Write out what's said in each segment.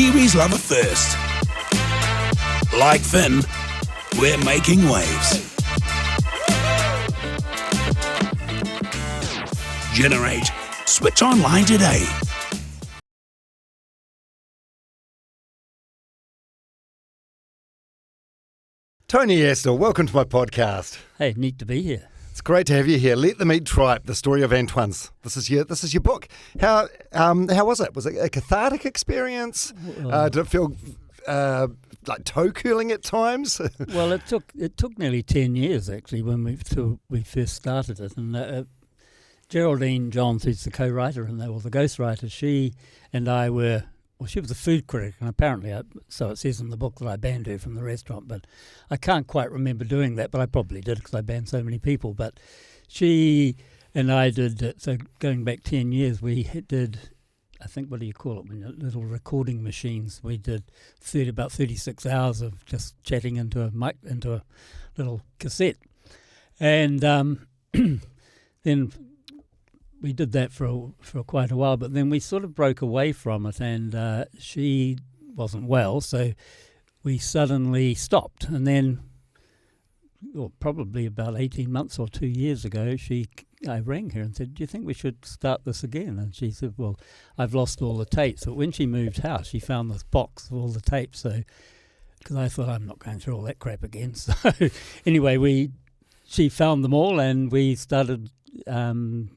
Kiwis love a thirst. Like Finn, we're making waves. Generate. Switch online today. Tony Astle, welcome to my podcast. Hey, neat to be here. It's great to have you here. Let Them Eat Tripe, the story of Antoines. This is your book. How was it? Was it a cathartic experience? Did it feel like toe curling at times? Well, it took nearly 10 years actually when we first started it, and Geraldine Johns, who's the co-writer and the ghostwriter, she and I were. Well, she was a food critic, and apparently, so it says in the book that I banned her from the restaurant, but I can't quite remember doing that, but I probably did because I banned so many people. But she and I did, so going back 10 years, we did, I think, what do you call it, when little recording machines. We did about 36 hours of just chatting into a little cassette. And then we did that for quite a while, but then we sort of broke away from it, and she wasn't well, so we suddenly stopped. And then, probably about 18 months or 2 years ago, I rang her and said, "Do you think we should start this again?" And she said, "Well, I've lost all the tapes." But when she moved house, she found this box of all the tapes. So, because I thought, I'm not going through all that crap again. So anyway, she found them all, and we started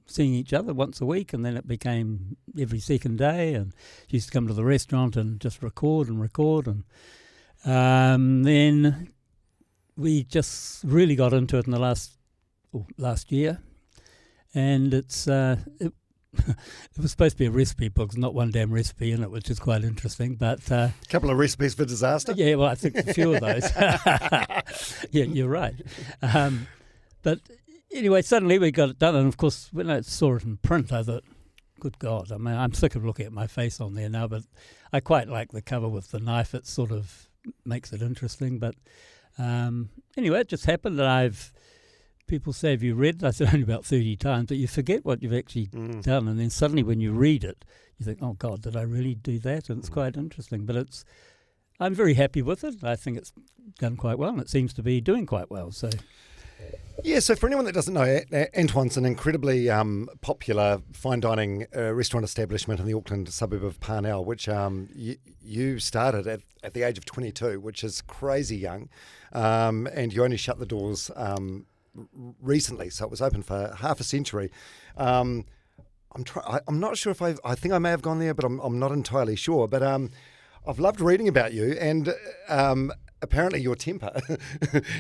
seeing each other once a week, and then it became every second day, and she used to come to the restaurant and just record, and then we just really got into it in the last year, and it was supposed to be a recipe book. There's not one damn recipe in it, which is quite interesting, but a couple of recipes for disaster. Yeah, well, I think a few of those. Yeah, you're right. But anyway, suddenly we got it done, and of course, when I saw it in print, I thought, good God, I mean, I'm sick of looking at my face on there now, but I quite like the cover with the knife. It sort of makes it interesting, but anyway, it just happened that people say, have you read it? I said, only about 30 times, but you forget what you've actually done, and then suddenly when you read it, you think, oh God, did I really do that? And it's quite interesting, but I'm very happy with it. I think it's done quite well, and it seems to be doing quite well, so... Yeah, so for anyone that doesn't know, Antoine's an incredibly popular fine dining restaurant establishment in the Auckland suburb of Parnell, which you started at the age of 22, which is crazy young, and you only shut the doors recently, so it was open for half a century. I'm not sure if I think I may have gone there, but I'm not entirely sure. But I've loved reading about you, and apparently your temper.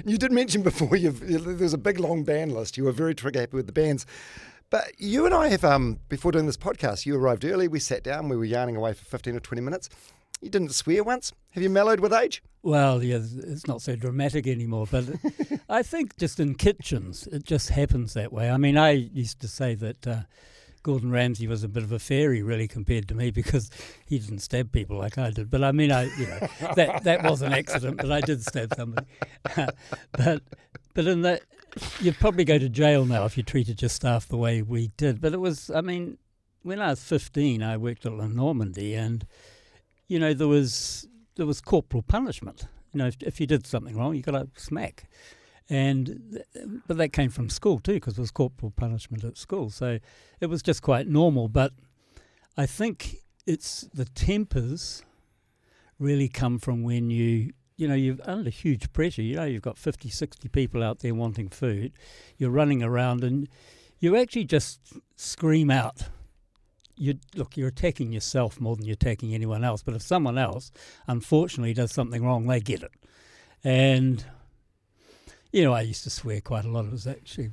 You did mention before there's a big long band list. You were very trigger happy with the bands. But you and I have, before doing this podcast, you arrived early, we sat down, we were yarning away for 15 or 20 minutes. You didn't swear once. Have you mellowed with age? Well, yeah, it's not so dramatic anymore, but I think just in kitchens, it just happens that way. I mean, I used to say that Gordon Ramsay was a bit of a fairy, really, compared to me, because he didn't stab people like I did. But I mean, that was an accident, but I did stab somebody. but in that, you'd probably go to jail now if you treated your staff the way we did. But it was, I mean, when I was 15, I worked at La Normandy, and there was corporal punishment. If you did something wrong, you got a smack. But that came from school too, because it was corporal punishment at school. So it was just quite normal. But I think it's the tempers really come from when you're under huge pressure. You've got 50, 60 people out there wanting food. You're running around and you actually just scream out. You're attacking yourself more than you're attacking anyone else. But if someone else, unfortunately, does something wrong, they get it. And I used to swear quite a lot. It was actually,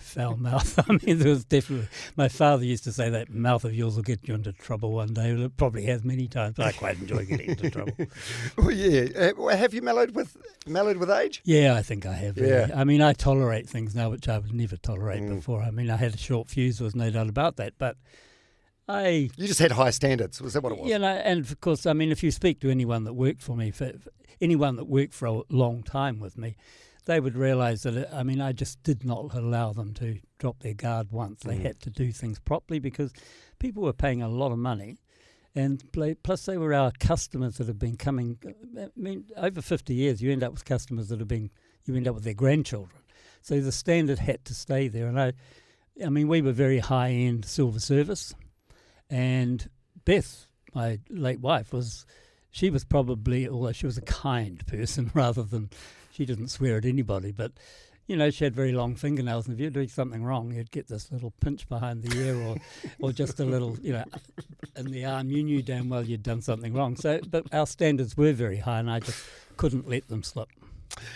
foul mouth. I mean, there was definitely... My father used to say that mouth of yours will get you into trouble one day. It probably has many times, but I quite enjoy getting into trouble. Well, yeah. Have you mellowed with age? Yeah, I think I have. Really. Yeah. I mean, I tolerate things now which I would never tolerate before. I mean, I had a short fuse, there was no doubt about that, but You just had high standards. Was that what it was? Yeah, and of course, I mean, if you speak to anyone that worked for me, anyone that worked for a long time with me, they would realise that, I just did not allow them to drop their guard once. They had to do things properly because people were paying a lot of money, And plus they were our customers that have been coming. I mean, over 50 years, you end up with customers that you end up with their grandchildren. So the standard had to stay there. And I mean, we were very high-end silver service. And Beth, my late wife, she was probably, although she was a kind person rather than, she didn't swear at anybody, but, you know, she had very long fingernails, and if you're doing something wrong, you'd get this little pinch behind the ear or just a little, you know, in the arm. You knew damn well you'd done something wrong. So, but our standards were very high, and I just couldn't let them slip.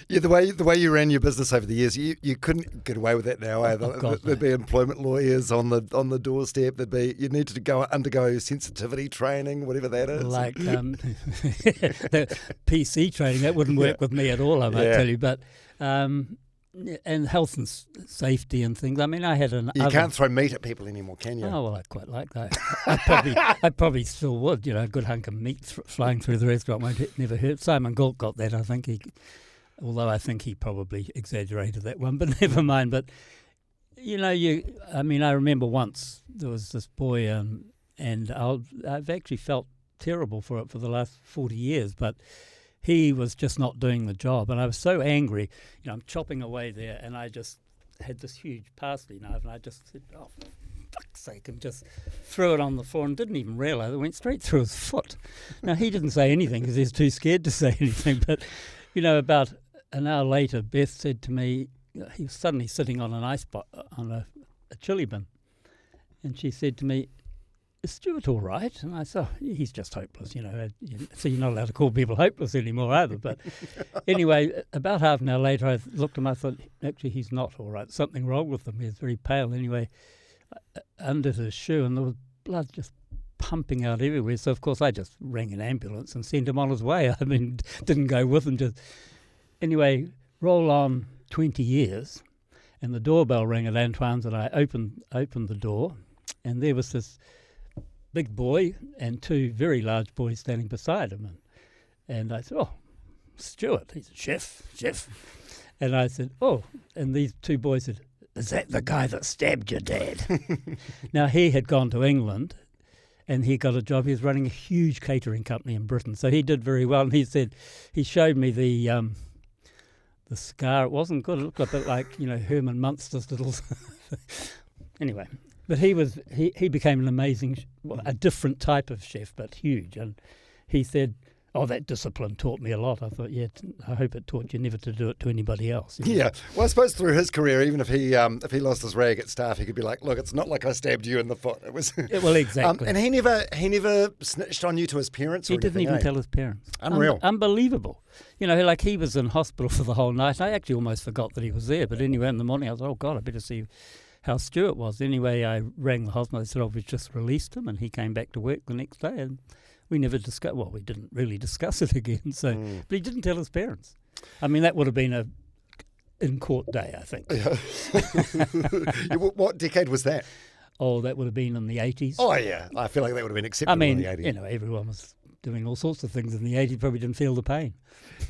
Yeah, the way you ran your business over the years, you couldn't get away with that now. There'd be employment lawyers on the doorstep. You'd need to undergo sensitivity training, whatever that is. Like the PC training, that wouldn't work with me at all, I might tell you. But and health and safety and things. I mean, I had an. You can't throw meat at people anymore, can you? Oh well, I quite like that. I probably still would. You know, a good hunk of meat flying through the restaurant never hurt. Simon Galt got that, I think. Although I think he probably exaggerated that one, but never mind. But, you know, I remember once there was this boy, and I've actually felt terrible for it for the last 40 years, but he was just not doing the job. And I was so angry, you know, I'm chopping away there, and I just had this huge parsley knife, and I just said, oh, for fuck's sake, and just threw it on the floor and didn't even realise it went straight through his foot. Now, he didn't say anything because he was too scared to say anything, but, you know, about an hour later, Beth said to me, he was suddenly sitting on an on a chili bin, and she said to me, "Is Stewart all right?" And I said, "Oh, he's just hopeless, you know." So you're not allowed to call people hopeless anymore either. But anyway, about half an hour later, I looked at him. I thought, actually, he's not all right. Something wrong with him. He's very pale. Anyway, under his shoe, and there was blood just pumping out everywhere. So of course, I just rang an ambulance and sent him on his way. I mean, didn't go with him. Just anyway, roll on 20 years, and the doorbell rang at Antoine's, and I opened the door, and there was this big boy and two very large boys standing beside him, and I said, "Oh, Stewart." He said, "Chef." And I said, "Oh," and these two boys said, "Is that the guy that stabbed your dad?" Now, he had gone to England, and he got a job. He was running a huge catering company in Britain, so he did very well. And he said, he showed me the scar. It wasn't good. It looked a bit like, you know, Herman Munster's little. Anyway, but he became an amazing, a different type of chef, but huge. And he said, "Oh, that discipline taught me a lot." I thought, yeah, I hope it taught you never to do it to anybody else. You know? Yeah. Well, I suppose through his career, even if he lost his rag at staff, he could be like, "Look, it's not like I stabbed you in the foot. It was." Well, exactly. And he never snitched on you to his parents. He didn't even tell his parents. Unreal. Unbelievable. You know, like he was in hospital for the whole night. I actually almost forgot that he was there. But anyway, in the morning, I was, "Oh God, I better see how Stewart was." Anyway, I rang the hospital. They said, "Oh, we've just released him," and he came back to work the next day, and we never discussed. Well, we didn't really discuss it again. So, but he didn't tell his parents. I mean, that would have been a in-court day, I think. Yeah. What decade was that? Oh, that would have been in the 80s. Oh yeah, I feel like that would have been acceptable in the 80s. You know, everyone was doing all sorts of things in the 80s. Probably didn't feel the pain.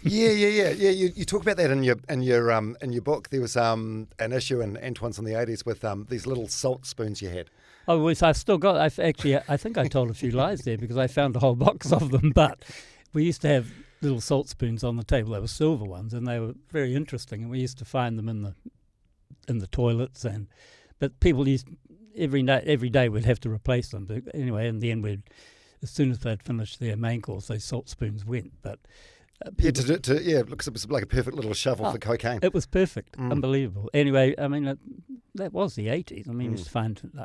Yeah. You talk about that in your book. There was an issue in Antoine's in the 80s with these little salt spoons you had. Oh, well, I've still got. I think I told a few lies there because I found a whole box of them. But we used to have little salt spoons on the table. They were silver ones, and they were very interesting. And we used to find them in the toilets. But people used every day we'd have to replace them. But anyway, in the end, as soon as they'd finished their main course, those salt spoons went. But it looks like a perfect little shovel for cocaine. It was perfect, unbelievable. Anyway, I mean, that was the 80s. I mean,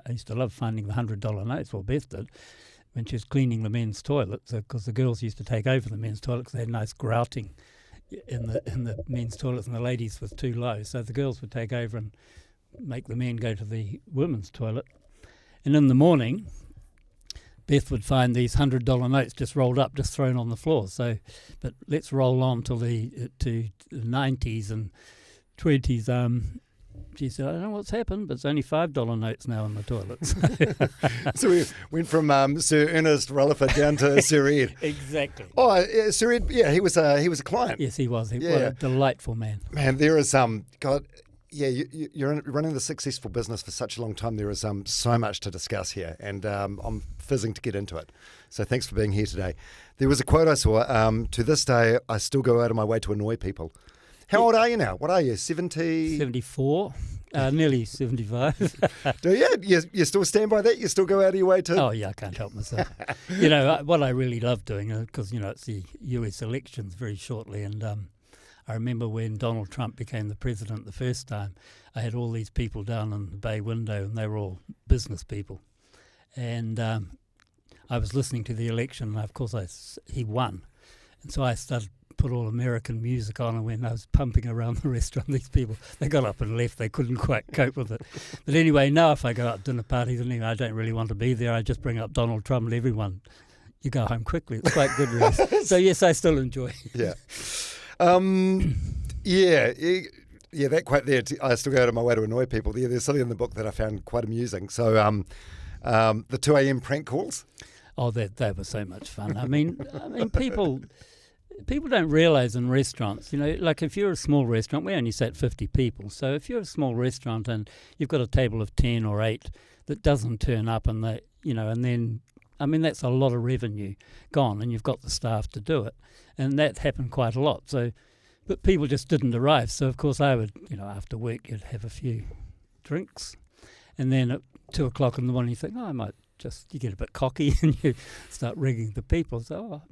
I used to love finding the $100 notes. Well, Beth did when she was cleaning the men's toilets, because the girls used to take over the men's toilets because they had nice grouting in the men's toilets, and the ladies was too low. So the girls would take over and make the men go to the women's toilet. And in the morning, Beth would find these $100 notes just rolled up, just thrown on the floor. So, but let's roll on to the 90s and 20s. She said, "I don't know what's happened, but it's only $5 notes now in the toilets." So we went from Sir Ernest Rutherford down to Sir Ed. Exactly. Oh, Sir Ed, yeah, he was a client. Yes, he was. What a delightful man. Man, there is God. you're running the successful business for such a long time. There is so much to discuss here, and I'm fizzing to get into it. So thanks for being here today. There was a quote I saw, to this day, I still go out of my way to annoy people. How old are you now? What are you, 70? 74, nearly 75. Do you? You still stand by that? You still go out of your way to... Oh, yeah, I can't help myself. What I really love doing, because, it's the US elections very shortly, and I remember when Donald Trump became the president the first time, I had all these people down in the bay window, and they were all business people. And I was listening to the election, and of course he won. And so I started put all American music on, and when I was pumping around the restaurant, these people, they got up and left. They couldn't quite cope with it. But anyway, now if I go out to dinner parties, and I don't really want to be there, I just bring up Donald Trump, and everyone, you go home quickly. It's quite good, really. So yes, I still enjoy it. Yeah. Yeah, that quote there, I still go out of my way to annoy people. Yeah, there's something in the book that I found quite amusing. So the 2 a.m. prank calls. Oh, they were so much fun. I mean, people don't realise in restaurants, like if you're a small restaurant, we only sat 50 people. So if you're a small restaurant and you've got a table of 10 or 8 that doesn't turn up, and then that's a lot of revenue gone, and you've got the staff to do it. And that happened quite a lot. So, but people just didn't arrive. So, of course, I would, after work, you'd have a few drinks. And then at 2 o'clock in the morning, you think, you get a bit cocky and you start ringing the people. So,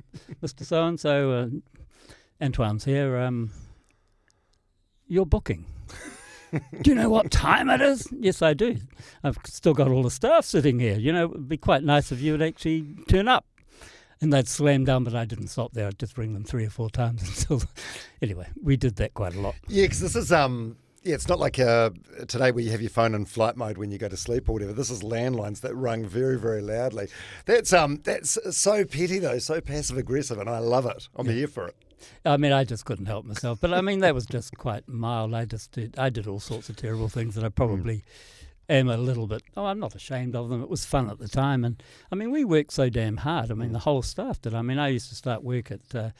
Mr. So-and-so, Antoine's here, you're booking. Do you know what time it is? Yes, I do. I've still got all the staff sitting here. It would be quite nice if you would actually turn up. And they'd slam down, but I didn't stop there. I'd just ring them 3 or 4 times until... Anyway, we did that quite a lot. Yeah, because this is... it's not like today where you have your phone in flight mode when you go to sleep or whatever. This is landlines that rung very, very loudly. That's so petty, though, so passive-aggressive, and I love it. I'm here for it. I just couldn't help myself. But, that was just quite mild. I did all sorts of terrible things that I probably... am a little bit, I'm not ashamed of them. It was fun at the time. And, we worked so damn hard. The whole staff did. I used to start work at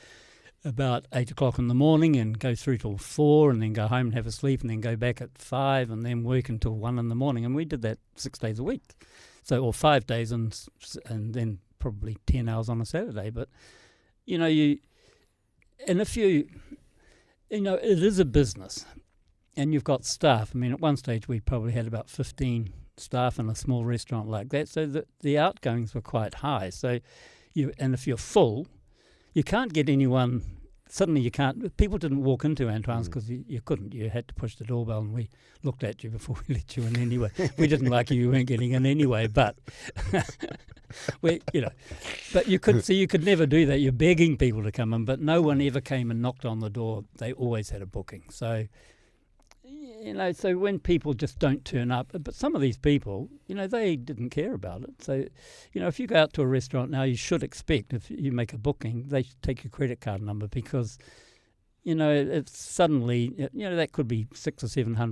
about 8 o'clock in the morning and go through till 4 and then go home and have a sleep and then go back at 5 and then work until 1 in the morning. And we did that 6 days a week. Or 5 days and then probably 10 hours on a Saturday. But, it is a business. And you've got staff. At one stage we probably had about 15 staff in a small restaurant like that. So the outgoings were quite high. So if you're full, you can't get anyone. Suddenly you can't. People didn't walk into Antoine's because you couldn't. You had to push the doorbell, and we looked at you before we let you in anyway. We didn't like you weren't getting in anyway, but but you could. So you could never do that. You're begging people to come in, but no one ever came and knocked on the door. They always had a booking. So. So when people just don't turn up, but some of these people, they didn't care about it. So, if you go out to a restaurant now, you should expect, if you make a booking, they should take your credit card number because, it's suddenly, that could be $600 or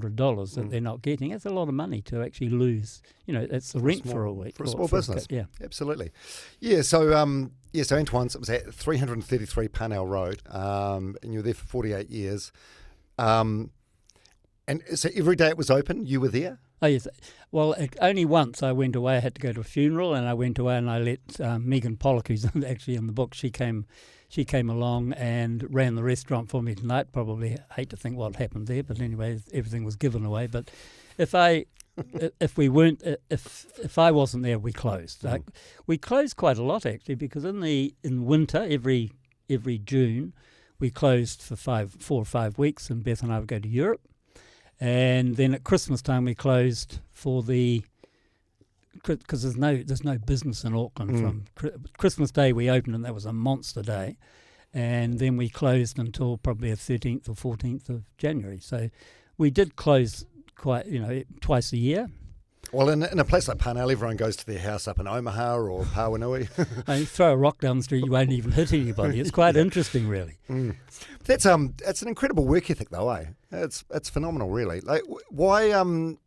$700 that they're not getting. It's a lot of money to actually lose. It's the rent for a week. For a small business. Yeah. Absolutely. Yeah, so Antoine's, it was at 333 Parnell Road, and you were there for 48 years. And so every day it was open, you were there? Oh, yes. Well, only once I went away. I had to go to a funeral, and I went away and I let Megan Pollock, who's actually in the book, she came along and ran the restaurant for me tonight. Probably hate to think what happened there, but anyway, everything was given away. But if I wasn't there, we closed. We closed quite a lot actually, because in winter every June we closed for 4 or 5 weeks, and Beth and I would go to Europe. And then at Christmas time we closed because there's no business in Auckland. From Christmas Day we opened, and that was a monster day, and then we closed until probably the 13th or 14th of January. So we did close quite twice a year. Well, in a place like Parnell, everyone goes to their house up in Omaha or Pauanui. You throw a rock down the street, you won't even hit anybody. It's quite interesting, really. That's an incredible work ethic, though, eh? It's phenomenal, really. Like, why didn't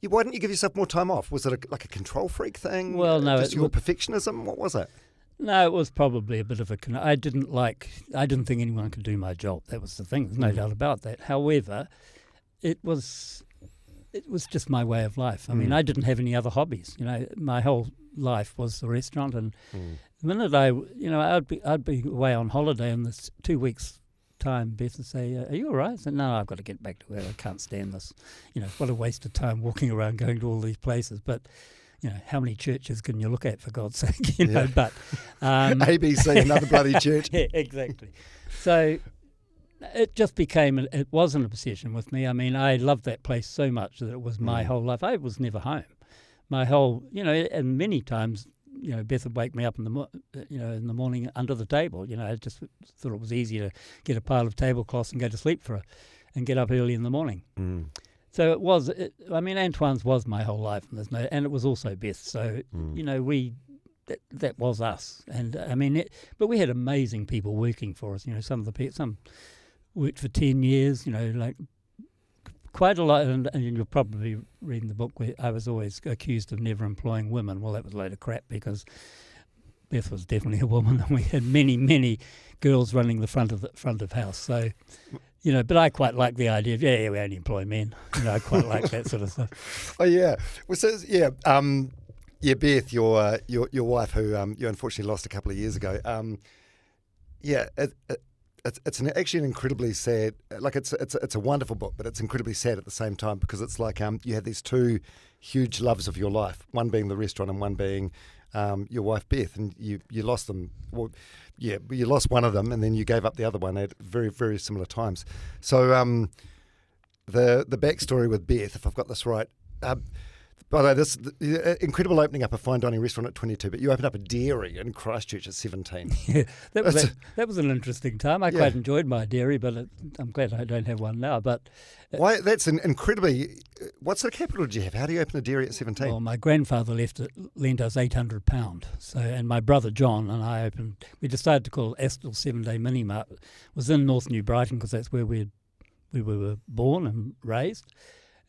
you give yourself more time off? Was it like a control freak thing? Well, no, just your perfectionism. What was it? No, it was probably a bit of I didn't think anyone could do my job. That was the thing. There's no doubt about that. However, it was just my way of life. I mean, I didn't have any other hobbies. My whole life was the restaurant, and the minute I'd be away on holiday in this 2 weeks' time, Beth would say, "Are you all right?" I said, "No, I've got to get back to work. I can't stand this. What a waste of time walking around, going to all these places." But how many churches can you look at, for God's sake? But ABC, another bloody church. Yeah, exactly. So it just it was an obsession with me. I mean, I loved that place so much that it was my whole life. I was never home. My whole, and many times, Beth would wake me up in the morning under the table. I just thought it was easier to get a pile of tablecloths and go to sleep and get up early in the morning. So it was. Antoine's was my whole life, and it was also Beth. So that was us. And but we had amazing people working for us. Some worked for 10 years. Like quite a lot. And you're probably reading the book where I was always accused of never employing women. Well, that was a load of crap, because Beth was definitely a woman, and we had many girls running the front of house. So. But I quite like the idea of, we only employ men. I quite like that sort of stuff. Oh, yeah. Well, so, Beth, your wife, who you unfortunately lost a couple of years ago, it's actually an incredibly sad, like it's a wonderful book, but it's incredibly sad at the same time, because it's like you had these two huge loves of your life, one being the restaurant and one being your wife Beth, and you lost them. Well, you lost one of them, and then you gave up the other one at very, very similar times. So the backstory with Beth, if I've got this right, by the way, this incredible opening up a fine dining restaurant at 22, but you opened up a dairy in Christchurch at 17. Yeah, that was an interesting time. I quite enjoyed my dairy, but I'm glad I don't have one now. But why? That's an incredibly. What sort of capital did you have? How do you open a dairy at 17? Well, my grandfather lent us £800. So, and my brother John and I opened. We decided to call it Astle 7-Day Mini Mart. It was in North New Brighton, because that's where we were born and raised.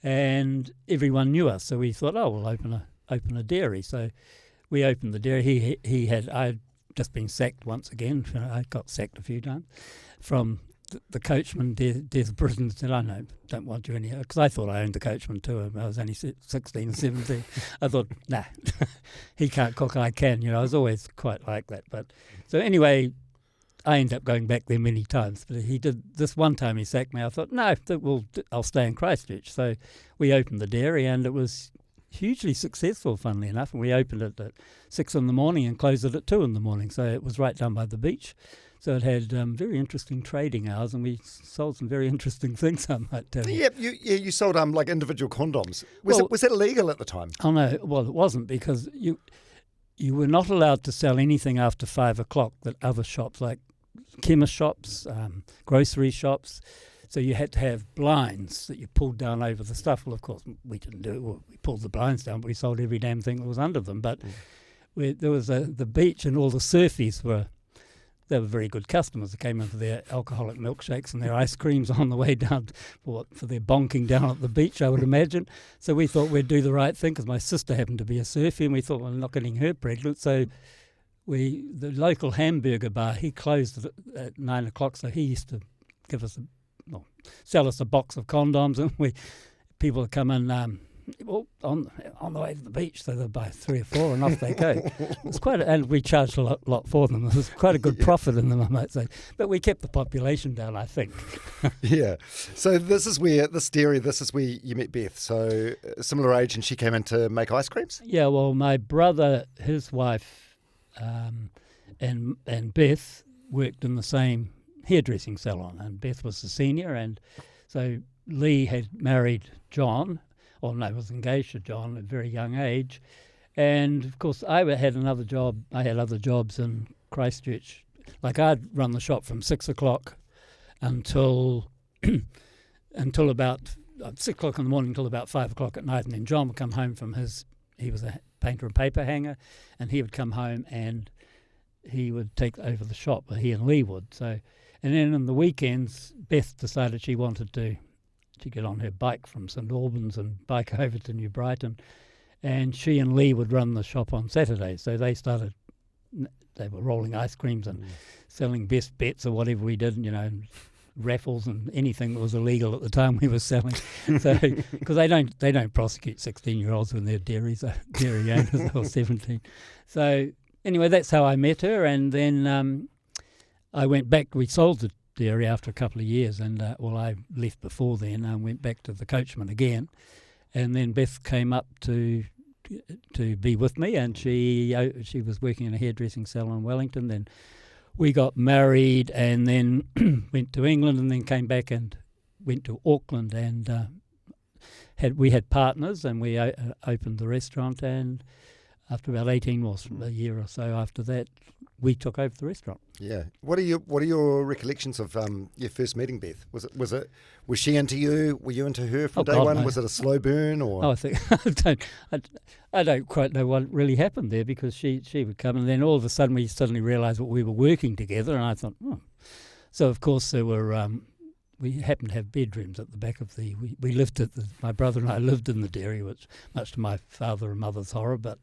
And everyone knew us, so we thought, we'll open a dairy. So we opened the dairy. I'd just been sacked once again. I got sacked a few times from the coachman. Des Britton said, "I don't want you anymore," because I thought I owned the coachman too. I was only 16 or 17. I thought, nah, he can't cook, I can. I was always quite like that. But so anyway, I ended up going back there many times, but he did this one time. He sacked me. I thought, no, I'll stay in Christchurch. So we opened the dairy, and it was hugely successful, funnily enough. And we opened it at 6 a.m. and closed it at 2 a.m. So it was right down by the beach. So it had very interesting trading hours, and we sold some very interesting things, I might tell you. Yeah, you sold like individual condoms. Was that illegal at the time? Oh no, well it wasn't, because you were not allowed to sell anything after 5 o'clock that other shops like chemist shops, grocery shops. So you had to have blinds that you pulled down over the stuff. Well, of course, we didn't do it. Well, we pulled the blinds down, but we sold every damn thing that was under them. But there was the beach, and all the surfies were very good customers. They came in for their alcoholic milkshakes and their ice creams on the way down for their bonking down at the beach, I would imagine. So we thought we'd do the right thing, because my sister happened to be a surfie, and we thought, well, we're not getting her pregnant. So the local hamburger bar, he closed at 9 o'clock, so he used to sell us a box of condoms, and people would come in on the way to the beach, so they'd buy 3 or 4 and off they go. It was and we charged a lot for them. There was quite a good profit in them, I might say. But we kept the population down, I think. Yeah. So this is where you met Beth. So similar age, and she came in to make ice creams? Yeah, well, my brother, his wife, and Beth worked in the same hairdressing salon, and Beth was the senior, and so Lee had married John, was engaged to John at a very young age, and of course I had another job. I had other jobs in Christchurch. Like I'd run the shop from 6 o'clock until about 6 o'clock in the morning until about 5 o'clock at night, and then John would come home from he was a painter and paper hanger, and he would come home and he would take over the shop, he and Lee would. So, and then on the weekends, Beth decided she wanted to get on her bike from St Albans and bike over to New Brighton, and she and Lee would run the shop on Saturdays. So they were rolling ice creams and selling best bets or whatever we did, and raffles and anything that was illegal at the time we were selling. So because they don't prosecute 16-year-olds when they're dairy owners or 17. So anyway, that's how I met her, and then I went back. We sold the dairy after a couple of years, and I left before then. I went back to the coachman again, and then Beth came up to be with me, and she was working in a hairdressing salon in Wellington. Then we got married, and then went to England, and then came back and went to Auckland, and we had partners, and we opened the restaurant. And after about 18 months, a year or so after that, we took over the restaurant. Yeah. What are your recollections of your first meeting, Beth? Was she into you? Were you into her from day one? No. Was it a slow burn, or? I think I don't quite know what really happened there, because she would come, and then all of a sudden we suddenly realised what we were working together, and I thought, So of course there were. We happened to have bedrooms at the back of we lived my brother and I lived in the dairy, which much to my father and mother's horror, but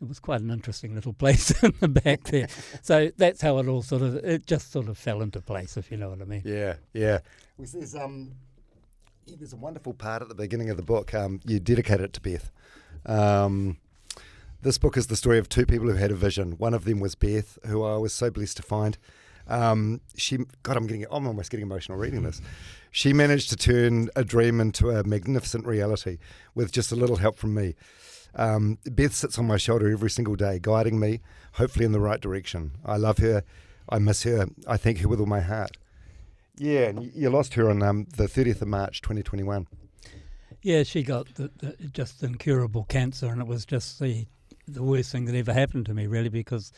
it was quite an interesting little place in the back there. So that's how it just sort of fell into place, if you know what I mean. Yeah. There's a wonderful part at the beginning of the book. You dedicate it to Beth. This book is the story of two people who had a vision. One of them was Beth, who I was so blessed to find. I'm almost getting emotional reading this. She managed to turn a dream into a magnificent reality with just a little help from me. Beth sits on my shoulder every single day, guiding me, hopefully in the right direction. I love her. I miss her. I thank her with all my heart. Yeah, and you lost her on the 30th of March, 2021. Yeah, she got just incurable cancer, and it was just the worst thing that ever happened to me, really, because...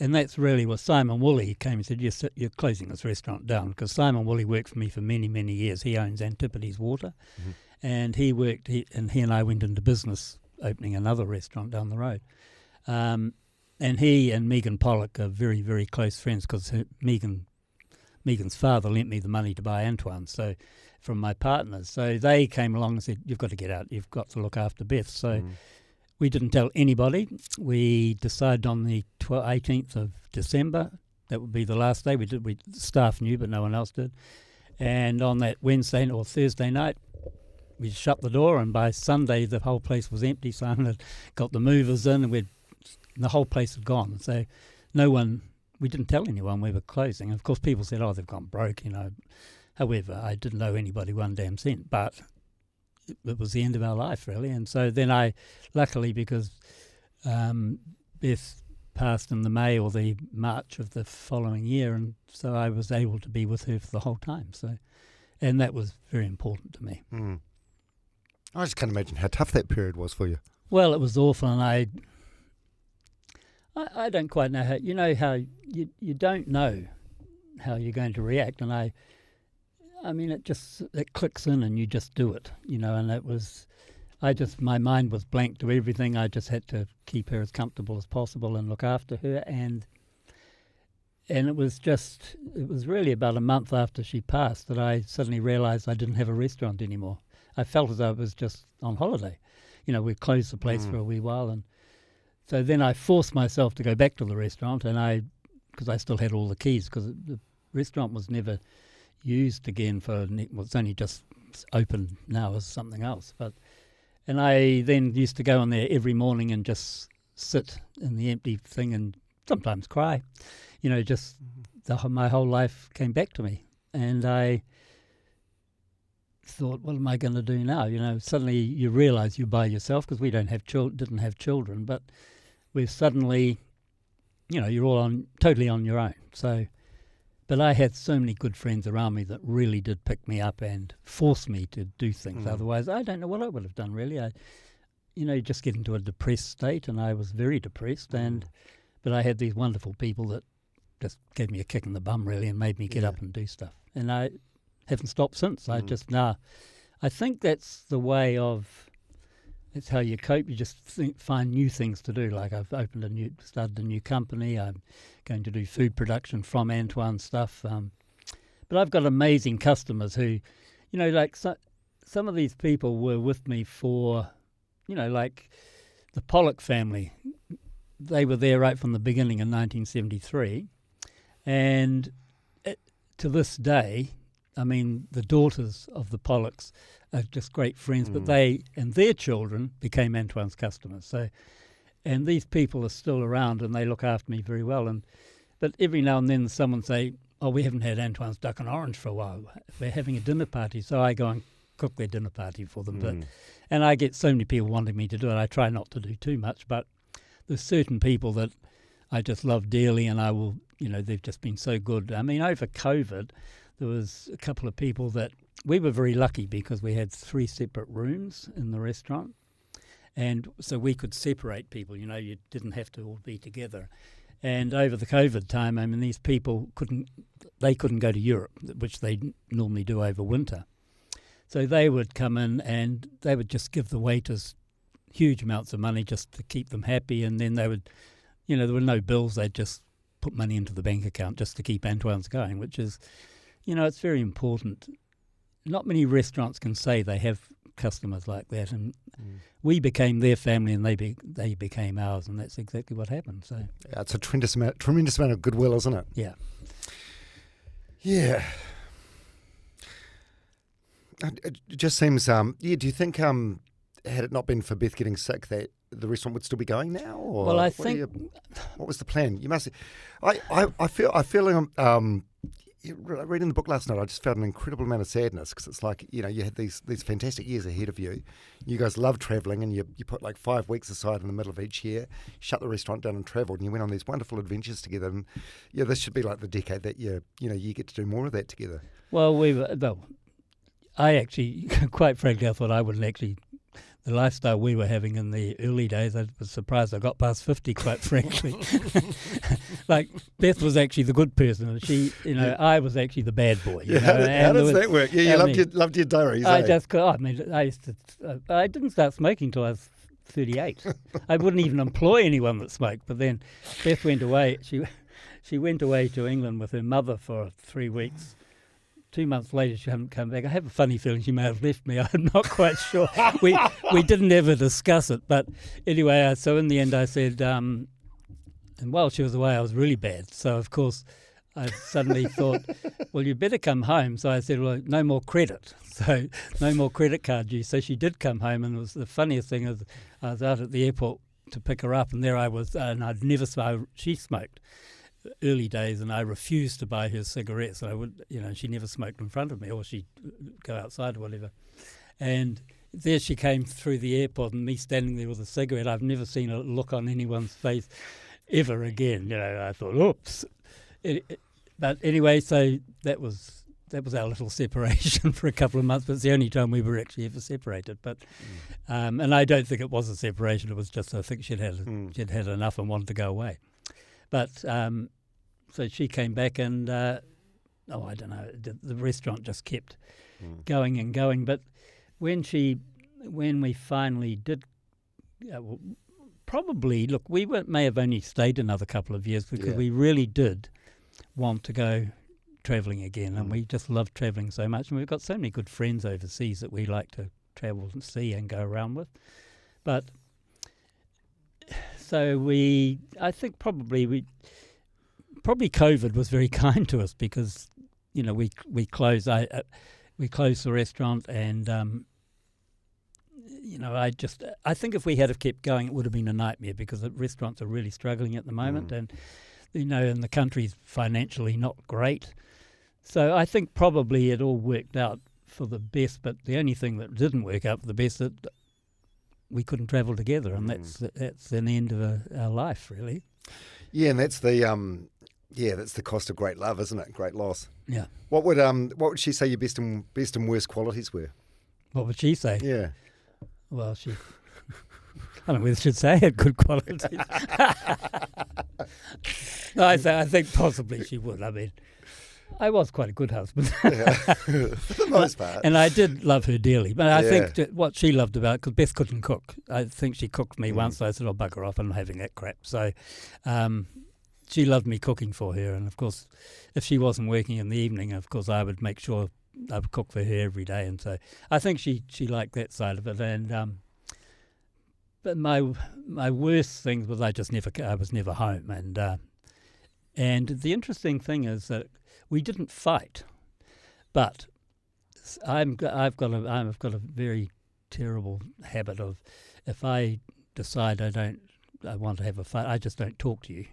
And that's really what Simon Woolley came and said, you're closing this restaurant down, because Simon Woolley worked for me for many, many years. He owns Antipodes Water, and he and I went into business opening another restaurant down the road. And he and Megan Pollock are very, very close friends, because Megan's father lent me the money to buy Antoines, so from my partners. So they came along and said, you've got to get out, you've got to look after Beth. So we didn't tell anybody. We decided on the 18th of December, that would be the last day. Staff knew, but no one else did. And on that Wednesday or Thursday night, we shut the door, and by Sunday the whole place was empty. Simon had got the movers in, and the whole place had gone. So we didn't tell anyone we were closing. Of course, people said, they've gone broke, However, I didn't owe anybody one damn cent, but it was the end of our life, really. And so then luckily, because Beth passed in the May or the March of the following year, and so I was able to be with her for the whole time. So, and that was very important to me. I just can't imagine how tough that period was for you. Well, it was awful, and I don't quite know how. How you don't know how you're going to react, and I mean, it clicks in and you just do it, and it was, my mind was blank to everything. I just had to keep her as comfortable as possible and look after her. And it was really about a month after she passed that I suddenly realised I didn't have a restaurant anymore. I felt as though I was just on holiday. We closed the place for a wee while. And so then I forced myself to go back to the restaurant, and because I still had all the keys, because the restaurant was never used again it's only just open now as something else. And I then used to go in there every morning and just sit in the empty thing and sometimes cry. My whole life came back to me, and I thought, what am I going to do now? Suddenly you realise you're by yourself, because we didn't have children, but we're suddenly, you're all totally on your own. So. But I had so many good friends around me that really did pick me up and force me to do things. Otherwise, I don't know what I would have done, really. Just get into a depressed state, and I was very depressed. But I had these wonderful people that just gave me a kick in the bum, really, and made me get up and do stuff. And I haven't stopped since. I think that's the way of... It's how you cope. You just find new things to do. Like I've started a new company. I'm going to do food production from Antoine stuff. But I've got amazing customers who, some of these people were with me for, like the Pollock family. They were there right from the beginning in 1973. And to this day, I mean, the daughters of the Pollocks are just great friends, but they and their children became Antoine's customers. So, and these people are still around and they look after me very well. But every now and then someone say, "Oh, we haven't had Antoine's duck and orange for a while. We're having a dinner party." So I go and cook their dinner party for them. And I get so many people wanting me to do it. I try not to do too much, but there's certain people that I just love dearly, and I will, they've just been so good. I mean, over COVID, there was a couple of people that we were very lucky because we had 3 separate rooms in the restaurant. And so we could separate people, you didn't have to all be together. And over the COVID time, I mean, these people couldn't go to Europe, which they normally do over winter. So they would come in and they would just give the waiters huge amounts of money just to keep them happy. And then they would, there were no bills. They'd just put money into the bank account just to keep Antoine's going, which is, it's very important. Not many restaurants can say they have customers like that. And we became their family and they became ours. And that's exactly what happened. So yeah, it's a tremendous amount of goodwill, isn't it? Yeah. Yeah. It just seems, do you think had it not been for Beth getting sick that the restaurant would still be going now? Or well, I think... what was the plan? You must... I feel reading the book last night, I just felt an incredible amount of sadness because it's like, you had these fantastic years ahead of you. You guys love travelling and you put like 5 weeks aside in the middle of each year, shut the restaurant down and travelled, and you went on these wonderful adventures together. And yeah, this should be like the decade that you get to do more of that together. Well, I actually, quite frankly, I thought I wouldn't actually, the lifestyle we were having in the early days, I was surprised I got past 50, quite frankly. Like, Beth was actually the good person, and she, I was actually the bad boy. How does that work? Yeah, you loved your diaries. I didn't start smoking till I was 38. I wouldn't even employ anyone that smoked, but then Beth went away. She went away to England with her mother for 3 weeks. 2 months later, she hadn't come back. I have a funny feeling she may have left me. I'm not quite sure. We didn't ever discuss it. But anyway, so in the end I said, and while she was away, I was really bad. So, of course, I suddenly thought, well, you better come home. So I said, well, no more credit. So no more credit card use. So she did come home. And it was the funniest thing is I was out at the airport to pick her up. And there I was, and I'd never smoked. She smoked. Early days, and I refused to buy her cigarettes. And I would, she never smoked in front of me, or she'd go outside or whatever. And there she came through the airport, and me standing there with a cigarette. I've never seen a look on anyone's face ever again. I thought, oops. But anyway, so that was our little separation for a couple of months. But it's the only time we were actually ever separated. But and I don't think it was a separation. It was just I think she'd had enough and wanted to go away. But so she came back and, I don't know, the restaurant just kept going and going. But when we finally did, probably, look, we may have only stayed another couple of years because we really did want to go travelling again. And we just loved travelling so much. And we've got so many good friends overseas that we like to travel and see and go around with. But... So I think probably COVID was very kind to us because, we closed the restaurant and, I think if we had have kept going, it would have been a nightmare because the restaurants are really struggling at the moment and, and the country's financially not great. So I think probably it all worked out for the best, but the only thing that didn't work out for the best that we couldn't travel together, and that's an end of our life, really. Yeah, and that's the cost of great love, isn't it? Great loss. Yeah. What would she say your best and worst qualities were? What would she say? Yeah. Well, I don't know whether she should say it good qualities. No, I think possibly she would. I mean, I was quite a good husband. For the most part. And I did love her dearly. But I think what she loved about it, because Beth couldn't cook. I think she cooked me once. So I said, I'll bugger off. I'm not having that crap. So she loved me cooking for her. And, of course, if she wasn't working in the evening, of course, I would make sure I would cook for her every day. And so I think she liked that side of it. And but my worst things was I was never home. And the interesting thing is that we didn't fight, But I've got a very terrible habit of, if I decide I want to have a fight, I just don't talk to you.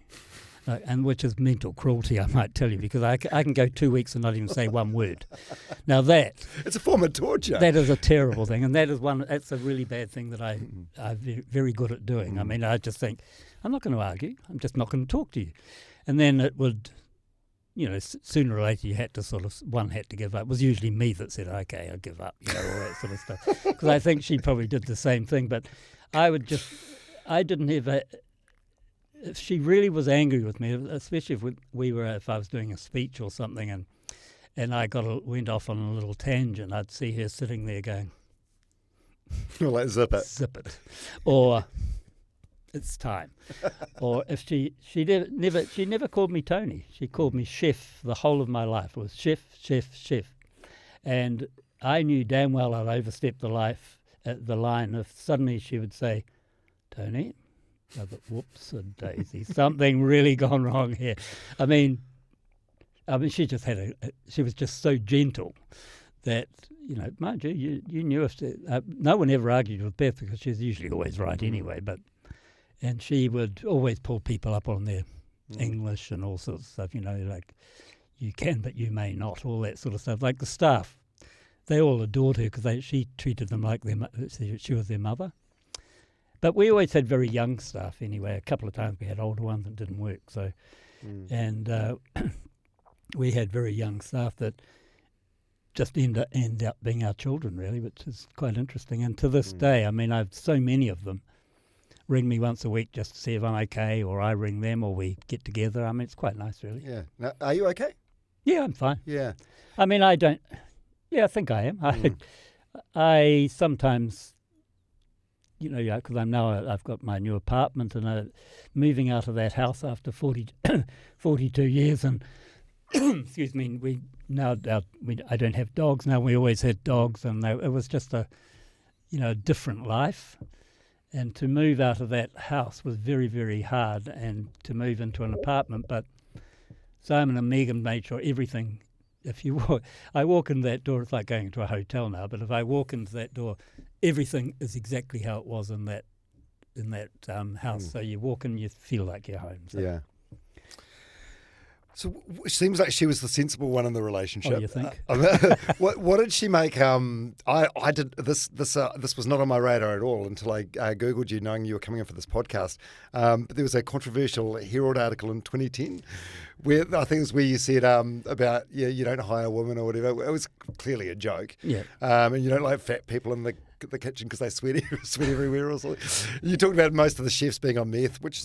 And which is mental cruelty, I might tell you, because I can go 2 weeks and not even say one word. Now it's a form of torture. That is a terrible thing, and that's a really bad thing that I'm very good at doing. I mean, I just think, I'm not going to argue, I'm just not going to talk to you. And then it would, sooner or later one had to give up. It was usually me that said, okay, I'll give up, all that sort of stuff. Because I think she probably did the same thing, but I didn't have if she really was angry with me, especially if I was doing a speech or something and I went off on a little tangent, I'd see her sitting there going, well, like, zip it. Or it's time. Or if she never called me Tony. She called me Chef the whole of my life. It was Chef, Chef, Chef. And I knew damn well I'd overstepped the line if suddenly she would say, Tony, I thought, whoops a daisy, something really gone wrong here. I mean, she just she was just so gentle that, mind you knew no one ever argued with Beth because she's usually always right anyway, and she would always pull people up on their English and all sorts of stuff, like, you can but you may not, all that sort of stuff. Like the staff, they all adored her because she treated them like she was their mother. But we always had very young staff anyway. A couple of times we had older ones that didn't work. So, and we had very young staff that just end up being our children, really, which is quite interesting. And to this day, I mean, I've so many of them ring me once a week just to see if I'm okay, or I ring them, or we get together. I mean, it's quite nice, really. Yeah. Now, are you okay? Yeah, I'm fine. Yeah. I mean, I don't. Yeah, I think I am. I sometimes. Because I've got my new apartment and moving out of that house after 42 years, and excuse me, I don't have dogs now. We always had dogs, and it was just a different life. And to move out of that house was very, very hard, and to move into an apartment. But Simon and Megan made sure everything. I walk into that door, it's like going into a hotel now, but if I walk into that door, everything is exactly how it was in that house. So you walk in, you feel like you're home. So. Yeah. So it seems like she was the sensible one in the relationship. Oh, you think? What did she make? I did this. This was not on my radar at all until I googled you, knowing you were coming in for this podcast. But there was a controversial Herald article in 2010, where I think it was where you said about you don't hire women or whatever. It was clearly a joke. Yeah. And you don't like fat people in the kitchen because they sweat everywhere or something. You talked about most of the chefs being on meth, which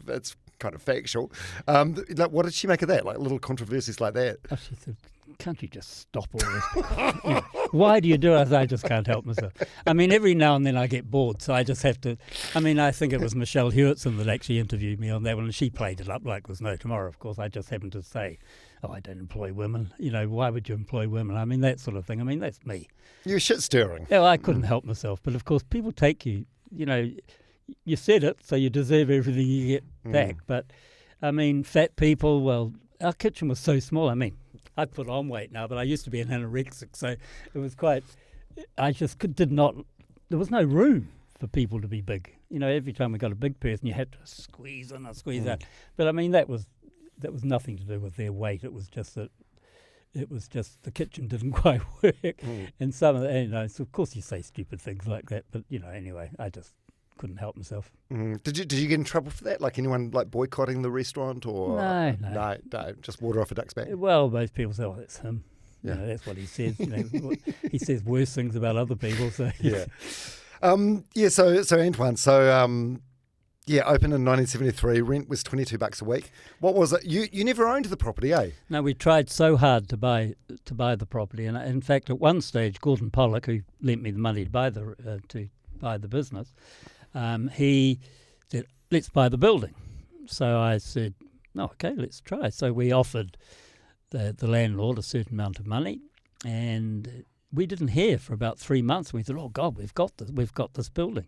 it's kind of factual. What did she make of that? Like little controversies like that? Oh, she said, can't you just stop all this? Why do you do it? I just can't help myself. I mean, every now and then I get bored, so I just have to. I mean, I think it was Michelle Hewitson that actually interviewed me on that one, and she played it up like there's no tomorrow, of course. I just happened to say, I don't employ women. Why would you employ women? I mean, that sort of thing. I mean, that's me. You're shit stirring. Yeah, I couldn't help myself. But of course, people take you, you said it, so you deserve everything you get back. But, I mean, fat people, well, our kitchen was so small. I mean, I put on weight now, but I used to be an anorexic, so it was quite, I just there was no room for people to be big. Every time we got a big person, you had to squeeze in or squeeze out. But, I mean, that was nothing to do with their weight. It was just that the kitchen didn't quite work. And some of the, so of course you say stupid things like that, but anyway, I just couldn't help myself. Did you get in trouble for that? Like anyone like boycotting the restaurant or no, just water off a duck's back? Well, most people say, that's him. Yeah, that's what he says. He says worse things about other people. So yeah. So Antoine, opened in 1973. Rent was $22 a week. What was it? You never owned the property, eh? No, we tried so hard to buy the property, and in fact, at one stage, Gordon Pollock, who lent me the money to buy the business, he said, "Let's buy the building." So I said, "No, okay, let's try." So we offered the landlord a certain amount of money, and we didn't hear for about 3 months. We thought, "Oh God, we've got this building."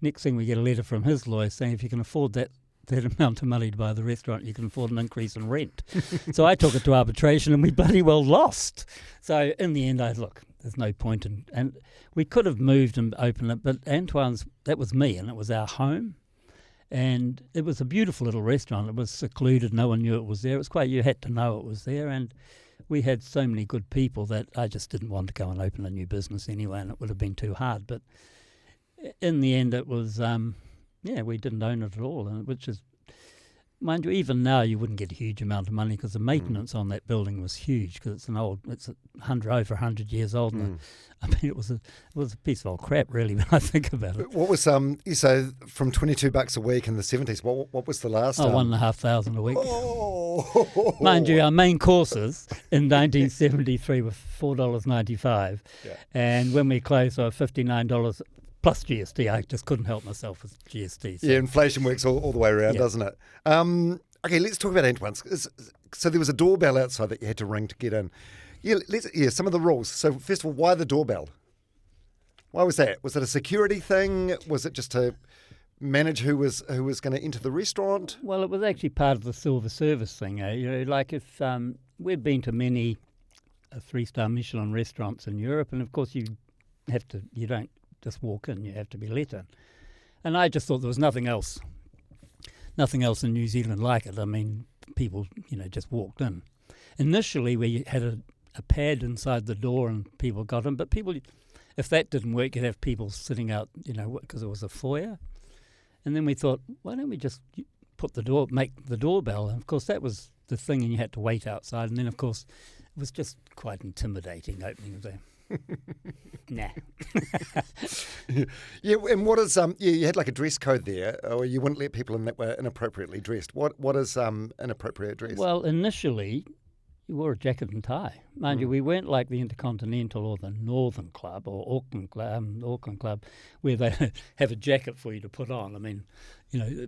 Next thing, we get a letter from his lawyer saying, "If you can afford that that amount of money to buy the restaurant, you can afford an increase in rent. So I took it to arbitration and we bloody well lost. So in the end, there's no point in, and we could have moved and opened it, but Antoine's, that was me, and it was our home. And it was a beautiful little restaurant. It was secluded. No one knew it was there. It was quite, you had to know it was there. And we had so many good people that I just didn't want to go and open a new business anyway, and it would have been too hard. But in the end, it was, we didn't own it at all, and which is, mind you, even now you wouldn't get a huge amount of money because the maintenance on that building was huge because it's over 100 years old. And I mean, it was a piece of old crap, really, when I think about it. What was so from $22 a week in the 70s? What was the last? $1,500 a week. Oh, mind you, our main courses in 1973 were $4.95, and when we closed, they were $59. Plus GST. I just couldn't help myself with GST. So. Yeah, inflation works all the way around, doesn't it? Okay, let's talk about Antoine's. So there was a doorbell outside that you had to ring to get in. Some of the rules. So first of all, why the doorbell? Why was that? Was it a security thing? Was it just to manage who was going to enter the restaurant? Well, it was actually part of the silver service thing. Like if we've been to many 3-star Michelin restaurants in Europe, and of course you don't just walk in, you have to be let in. And I just thought there was nothing else in New Zealand like it. I mean, people, just walked in. Initially, we had a pad inside the door and people got in, but if that didn't work, you'd have people sitting out, because it was a foyer. And then we thought, why don't we just make the doorbell? And of course, that was the thing, and you had to wait outside. And then, of course, it was just quite intimidating opening the Nah. And what is you had like a dress code there, or you wouldn't let people in that were inappropriately dressed. What is inappropriate dress? Well, initially you wore a jacket and tie. Mind you, we weren't like the Intercontinental or the Northern Club or Auckland Club, where they have a jacket for you to put on. I mean,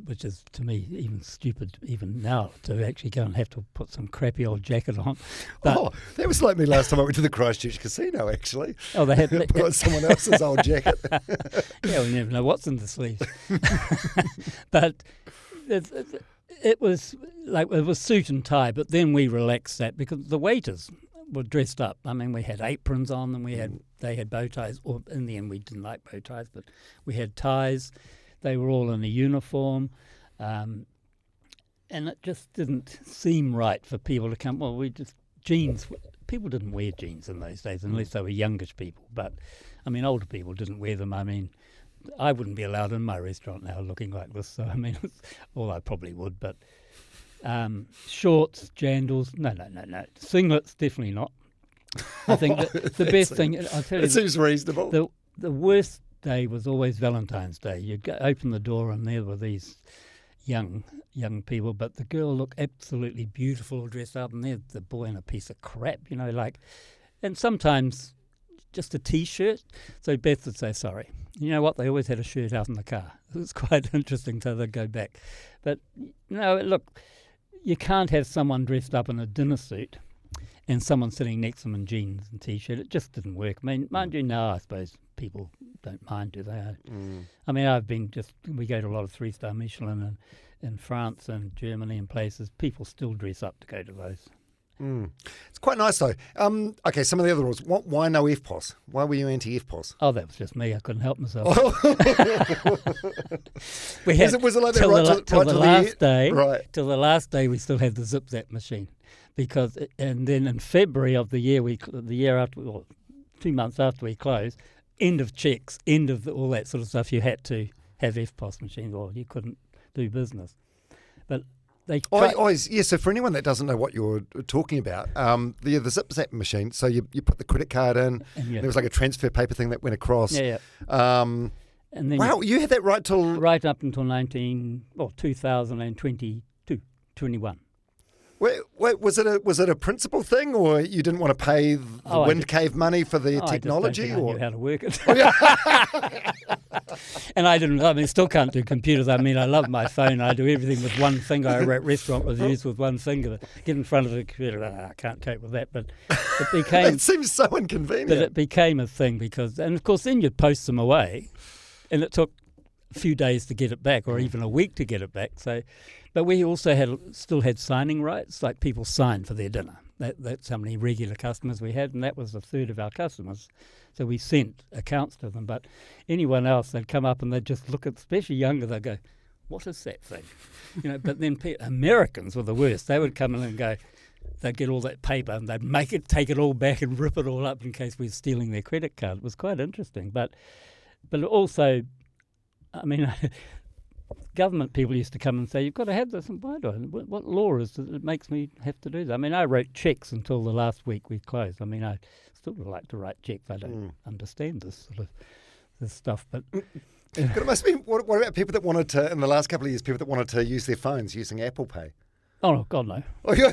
which is to me even stupid even now to actually go and have to put some crappy old jacket on. But, that was like me last time I went to the Christchurch Casino, actually. Oh, they had put on someone else's old jacket. Yeah, we never know what's in the sleeves. But it was suit and tie, but then we relaxed that because the waiters were dressed up. I mean, we had aprons on them. They had bow ties. Or in the end, we didn't like bow ties, but we had ties. They were all in a uniform, and it just didn't seem right for people to come. Well, jeans. People didn't wear jeans in those days unless they were youngish people. But I mean, older people didn't wear them. I mean, I wouldn't be allowed in my restaurant now looking like this. So I mean, well, I probably would, but shorts, jandals, no. Singlets, definitely not. I think the best thing, I'll tell you, it seems reasonable. The worst day was always Valentine's Day. You'd open the door and there were these young people, but the girl looked absolutely beautiful dressed up, and there's the boy in a piece of crap, and sometimes just a T-shirt. So Beth would say, sorry. You know what? They always had a shirt out in the car. It was quite interesting, so they'd go back. But, look, you can't have someone dressed up in a dinner suit and someone sitting next to them in jeans and T-shirt. It just didn't work. I mean, mind you, now I suppose people don't mind, do they? I mean, we go to a lot of 3-star Michelin in France and Germany and places. People still dress up to go to those. It's quite nice though. Okay, some of the other rules. Why no FPOS? Why were you anti-FPOS? Oh, that was just me. I couldn't help myself. Was it like that till the last day? Right. Till the last day, we still had the Zip Zap machine, and then in February of the year after, 2 months after we closed, end of checks, end of all that sort of stuff, you had to have FPOS machines, or you couldn't do business. But so for anyone that doesn't know what you're talking about, the Zip Zap machine, so you put the credit card in, there was like a transfer paper thing that went across. Yeah. And then you had that right up until 2021. Wait, was it a principal thing, or you didn't want to pay the Wind Cave money for the technology? I knew how to work it. And I still can't do computers. I mean, I love my phone. I do everything with one finger. I write restaurant reviews with one finger. Get in front of the computer, I can't cope with that. But it became... It seems so inconvenient. But it became a thing and of course then you'd post them away, and it took a few days to get it back, or even a week to get it back. So, but we also still had signing rights, like people signed for their dinner. That's how many regular customers we had, and that was a third of our customers. So we sent accounts to them. But anyone else, they'd come up and they'd just look at, especially younger, they'd go, "What is that thing?" But then Americans were the worst. They would come in and go, they'd get all that paper and they'd take it all back and rip it all up in case we were stealing their credit card. It was quite interesting. But also, I mean, government people used to come and say, "You've got to have this." And why do I? What law is it that makes me have to do that? I mean, I wrote cheques until the last week we closed. I mean, I still would like to write cheques. I don't understand this stuff, but... But it must be. What about people that wanted to, in the last couple of years, people that wanted to use their phones using Apple Pay? Oh, God, no. Oh, yeah.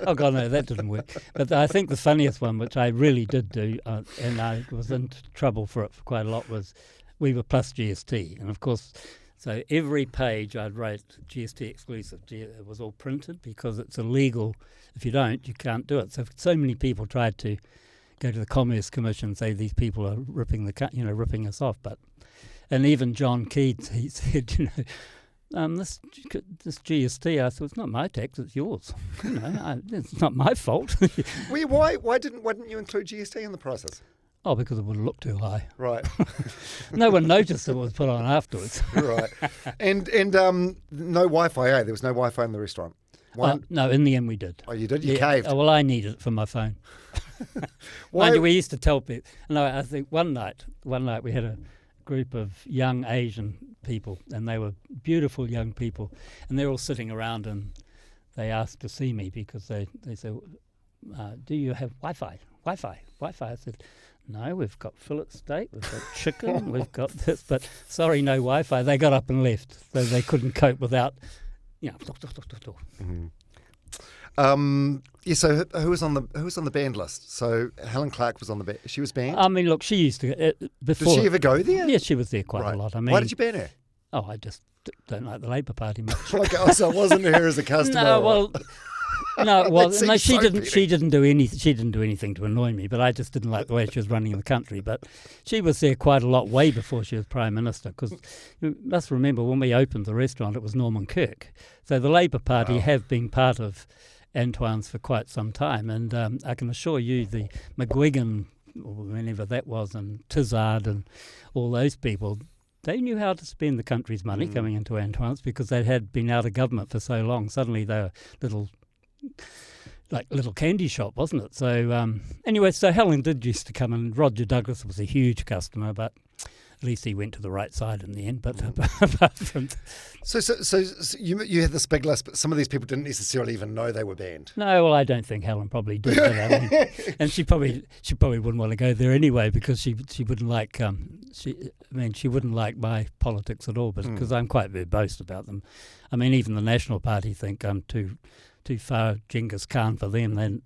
Oh, God, no, that didn't work. But I think the funniest one, which I really did do, and I was in trouble for it for quite a lot, was we were plus GST. And, of course, so every page I'd write GST exclusive. It was all printed because it's illegal. If you don't, you can't do it. So many people tried to go to the Commerce Commission and say these people are ripping us off. And even John Keats, he said, this GST, I said, it's not my tax, it's yours. It's not my fault. Why didn't you include GST in the prices? Oh, because it would look too high. Right. No one noticed it was put on afterwards. Right. And no Wi-Fi, There was no Wi-Fi in the restaurant? No, in the end we did. Oh, you did? You caved? Oh, well, I needed it for my phone. Mind you, we used to tell people. No, I think one night we had a group of young Asian people, and they were beautiful young people, and they're all sitting around, and they asked to see me because they said, "Do you have Wi-Fi? Wi-Fi?" I said, "No, we've got fillet steak, we've got chicken, we've got this, but sorry, no Wi-Fi." They got up and left, so they couldn't cope without, Mm-hmm. So who was on the band list? So Helen Clarke was on the band. She was banned? I mean, look, she used to before. Did she ever go there? Yeah, she was there quite a lot. I mean, why did you ban her? Oh, I just don't like the Labour Party much. So it wasn't her as a customer. She didn't do anything to annoy me, but I just didn't like the way she was running the country. But she was there quite a lot way before she was Prime Minister, because you must remember when we opened the restaurant, it was Norman Kirk. So the Labour Party have been part of Antoines for quite some time, and I can assure you the McGuigan, or whenever that was, and Tizard and all those people, they knew how to spend the country's money coming into Antoines because they had been out of government for so long. Suddenly they were little candy shop, wasn't it? So anyway, so Helen did used to come, and Roger Douglas was a huge customer, but at least he went to the right side in the end. But apart from so you had this big list, but some of these people didn't necessarily even know they were banned. No, well, I don't think Helen probably did. But, and she probably wouldn't want to go there anyway because she wouldn't like she wouldn't like my politics at all. But because I'm quite verbose about them, I mean, even the National Party think I'm too far Genghis Khan for them. Then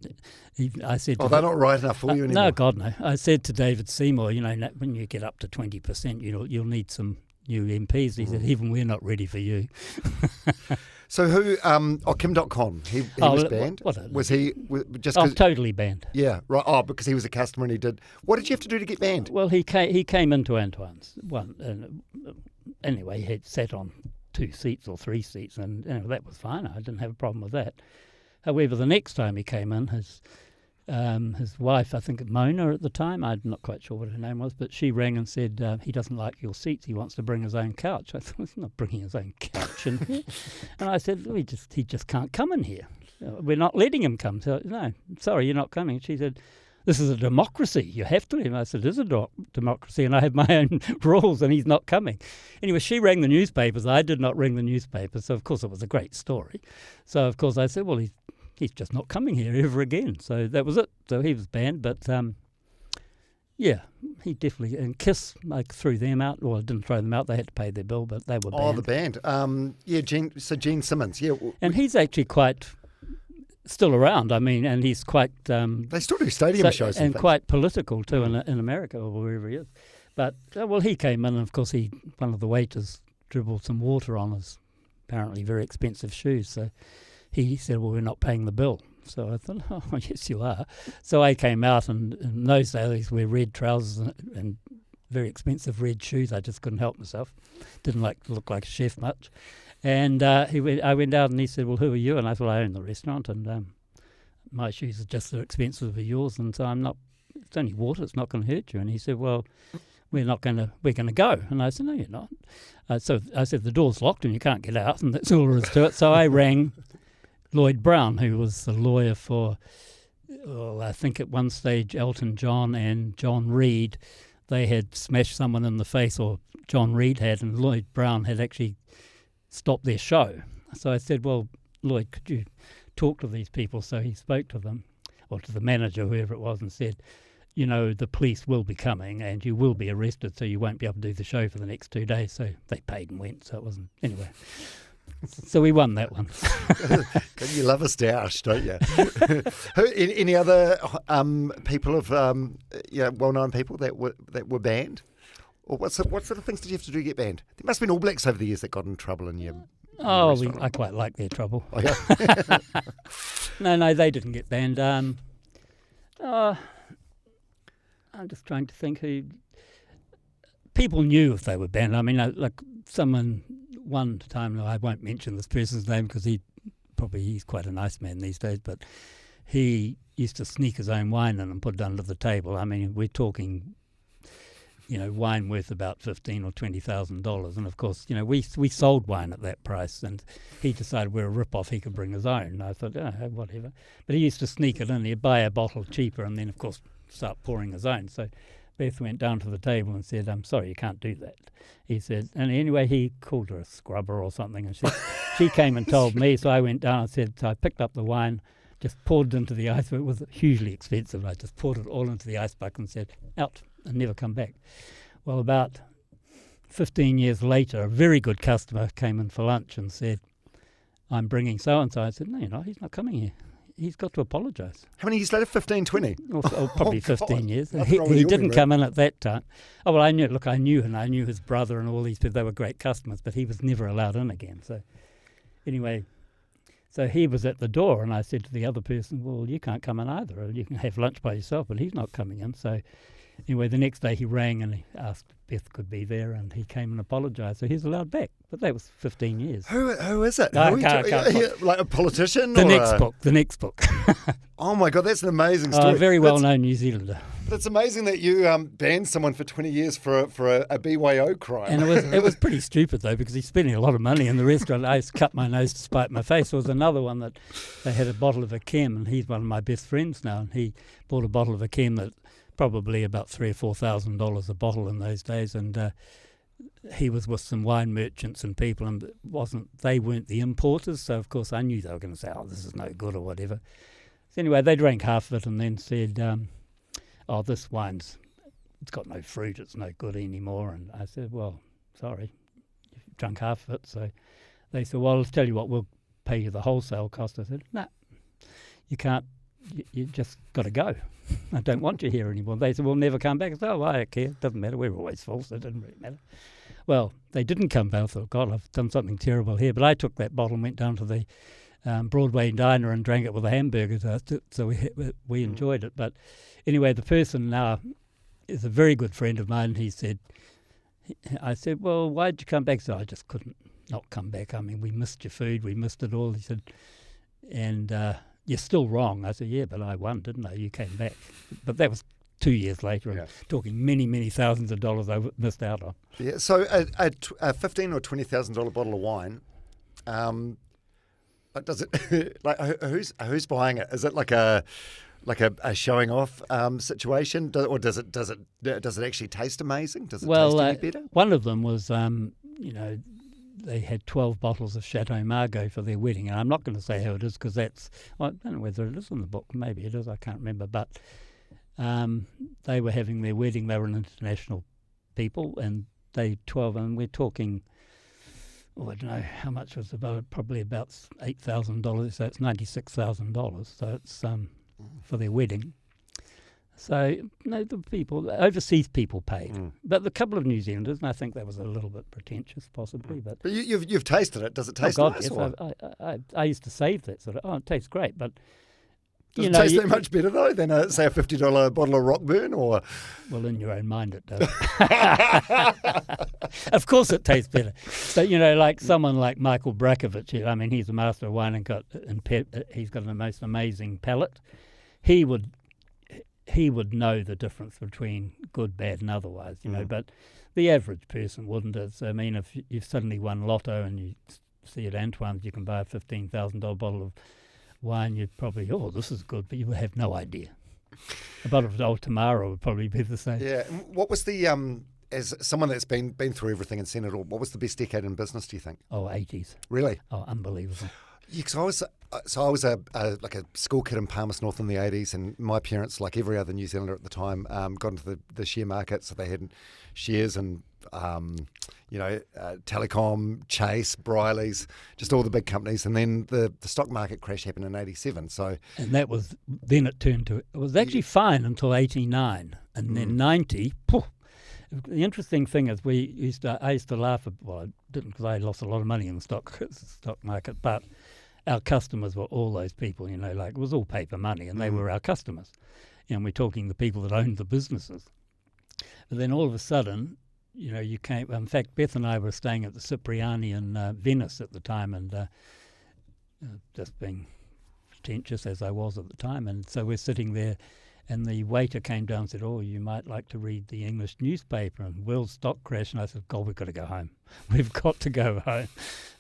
I said, they're not right enough for you anymore. No, God, no. I said to David Seymour, when you get up to 20%, you'll need some new MPs. He said, even we're not ready for you. So who? Kim Dotcom. He was banned. Was he just? Totally banned. Yeah, right. Oh, because he was a customer and he did. What did you have to do to get banned? Well, he came into Antoines. Anyway, he had sat on 2 seats or 3 seats, and that was fine. I didn't have a problem with that. However, the next time he came in, his wife, I think Mona at the time, I'm not quite sure what her name was, but she rang and said he doesn't like your seats. He wants to bring his own couch. I thought, he's not bringing his own couch in here. And I said, he just can't come in here. We're not letting him come. So, no, sorry, you're not coming. She said, this is a democracy. You have to let him. I said, it is a democracy, and I have my own rules, and he's not coming. Anyway, she rang the newspapers. I did not ring the newspapers, so of course it was a great story. So of course I said, well, he's just not coming here ever again. So that was it. So he was banned, but yeah, he definitely. And Kiss, I threw them out. Well, I didn't throw them out. They had to pay their bill, but they were banned. Oh, the band. Yeah, Gene Simmons. Yeah, and he's actually quite still around. I mean, and he's quite. They still do stadium shows and quite political too in America or wherever he is. But he came in, and of course one of the waiters dribbled some water on his apparently very expensive shoes. So he said, "Well, we're not paying the bill." So I thought, "Oh, yes, you are." So I came out, and in those days we wear red trousers and very expensive red shoes. I just couldn't help myself. Didn't like to look like a chef much. And I went out and he said, well, who are you? And I thought, I own the restaurant, and my shoes are just as expensive as yours, and so it's only water, it's not going to hurt you. And he said, well, we're going to go. And I said, no, you're not. So I said, the door's locked and you can't get out, and that's all there is to it. So I rang Lloyd Brown, who was the lawyer for, I think at one stage, Elton John and John Reid. They had smashed someone in the face, or John Reid had, and Lloyd Brown had actually stopped their show. So I said, well, Lloyd, could you talk to these people? So he spoke to them, or to the manager, whoever it was, and said, the police will be coming and you will be arrested, so you won't be able to do the show for the next 2 days. So they paid and went, so it wasn't... Anyway, so we won that one. You love a stoush, don't you? Any other people of, well-known people that were banned? Or what sort of things did you have to do to get banned? There must have been All Blacks over the years that got in trouble in your... I quite like their trouble. Oh, yeah? No, they didn't get banned. I'm just trying to think who... People knew if they were banned. I mean, like someone one time, I won't mention this person's name because he's quite a nice man these days, but he used to sneak his own wine in and put it under the table. I mean, we're talking... wine worth about $15,000 or $20,000, and of course, we sold wine at that price, and he decided we're a rip-off. He could bring his own. And I thought, whatever. But he used to sneak it in. He'd buy a bottle cheaper, and then of course start pouring his own. So Beth went down to the table and said, "I'm sorry, you can't do that." He said, and anyway, he called her a scrubber or something, and she came and told me. So I went down and said, so I picked up the wine, just poured it into the ice. It was hugely expensive. I just poured it all into the ice bucket and said, out, and never come back. Well, about 15 years later, a very good customer came in for lunch and said, "I'm bringing so-and-so." I said, "No, you're not. He's not coming here. He's got to apologise." How many years later? 15, 20? Probably 15 years. Nothing wrong with He the didn't order, come in at that time. Oh, well, I knew him. I knew his brother and all these people. They were great customers, but he was never allowed in again. So anyway, so he was at the door, and I said to the other person, "Well, you can't come in either. Or you can have lunch by yourself," but he's not coming in. So anyway, the next day he rang and he asked if Beth could be there, and he came and apologised. So he's allowed back. But that was 15 years. Who is it? I can't like a politician? The next book. Oh my God, that's an amazing story. A very well-known New Zealander. But it's amazing that you banned someone for 20 years for a BYO crime. And it was pretty stupid, though, because he's spending a lot of money in the restaurant. I used to cut my nose to spite my face. There was another one that they had a bottle of a Kim, and he's one of my best friends now, and he bought a bottle of a Kim that probably about $3,000 or $4,000 a bottle in those days, and he was with some wine merchants and people, and they weren't the importers, so of course I knew they were going to say, "Oh, this is no good," or whatever. So anyway, they drank half of it and then said, "Oh, this wine's, it's got no fruit, it's no good anymore." And I said, "Well, sorry, you've drunk half of it." So they said, "Well, I'll tell you what, we'll pay you the wholesale cost." I said, "No, you can't, you just got to go. I don't want you here anymore." They said, "We'll never come back." I said, "Oh, I don't care, it doesn't matter, we're always full, so it doesn't really matter." Well, they didn't come back. I thought, God, I've done something terrible here. But I took that bottle and went down to the Broadway diner and drank it with a hamburger, so we enjoyed it. But anyway, the person now is a very good friend of mine. He said, I said, "Well, why did you come back?" He said, "I just couldn't not come back. I mean, we missed your food, we missed it all." He said, "And you're still wrong." I said, "Yeah, but I won, didn't I? You came back." But that was 2 years later, and talking many, many thousands of dollars I missed out on. Yeah, so a $15,000 or $20,000 bottle of wine, does it like who's buying it? Is it like a showing off situation, or does it actually taste amazing? Does it taste any better? One of them was they had 12 bottles of Chateau Margaux for their wedding, and I'm not going to say who it is because I don't know whether it is in the book. Maybe it is. I can't remember, but they were having their wedding. They were an international people, and they 12, and we're talking. Oh, I don't know how much was about. Probably about $8,000. So it's $96,000. So it's for their wedding. So the people, overseas people paid, but the couple of New Zealanders, and I think that was a little bit pretentious, possibly. But you've tasted it. Does it taste nice? Yes, I used to save that sort of. Oh, it tastes great, but Does it taste that much better, though, than, say, a $50 bottle of Rockburn? Or Well, in your own mind it does. Of course it tastes better. But, like someone like Michael Brakovich, I mean, he's a master of wine and he's got the most amazing palate. He would know the difference between good, bad and otherwise, but the average person wouldn't. I mean, if you've suddenly won lotto and you see at Antoine's you can buy a $15,000 bottle of wine, you'd probably, this is good, but you would have no idea. A bottle of Old Tamara would probably be the same. Yeah. What was the, as someone that's been through everything and seen it all, what was the best decade in business, do you think? 80s. Really? Oh, unbelievable. Yeah, because I was a school kid in Palmerston North in the 80s, and my parents, like every other New Zealander at the time, got into the share market, so they had shares in Telecom, Chase, Briley's, just all the big companies, and then the stock market crash happened in 87. So, and that was, then it turned to, it was actually fine until 89, and then 90, poof. The interesting thing is I used to laugh at, well, I didn't because I lost a lot of money in the stock market, but our customers were all those people, like it was all paper money, and they were our customers. And we're talking the people that owned the businesses. But then all of a sudden, you came. In fact, Beth and I were staying at the Cipriani in Venice at the time, and just being pretentious as I was at the time, and so we're sitting there. And the waiter came down and said, you might like to read the English newspaper, and world stock crash. And I said, God, we've got to go home. We've got to go home.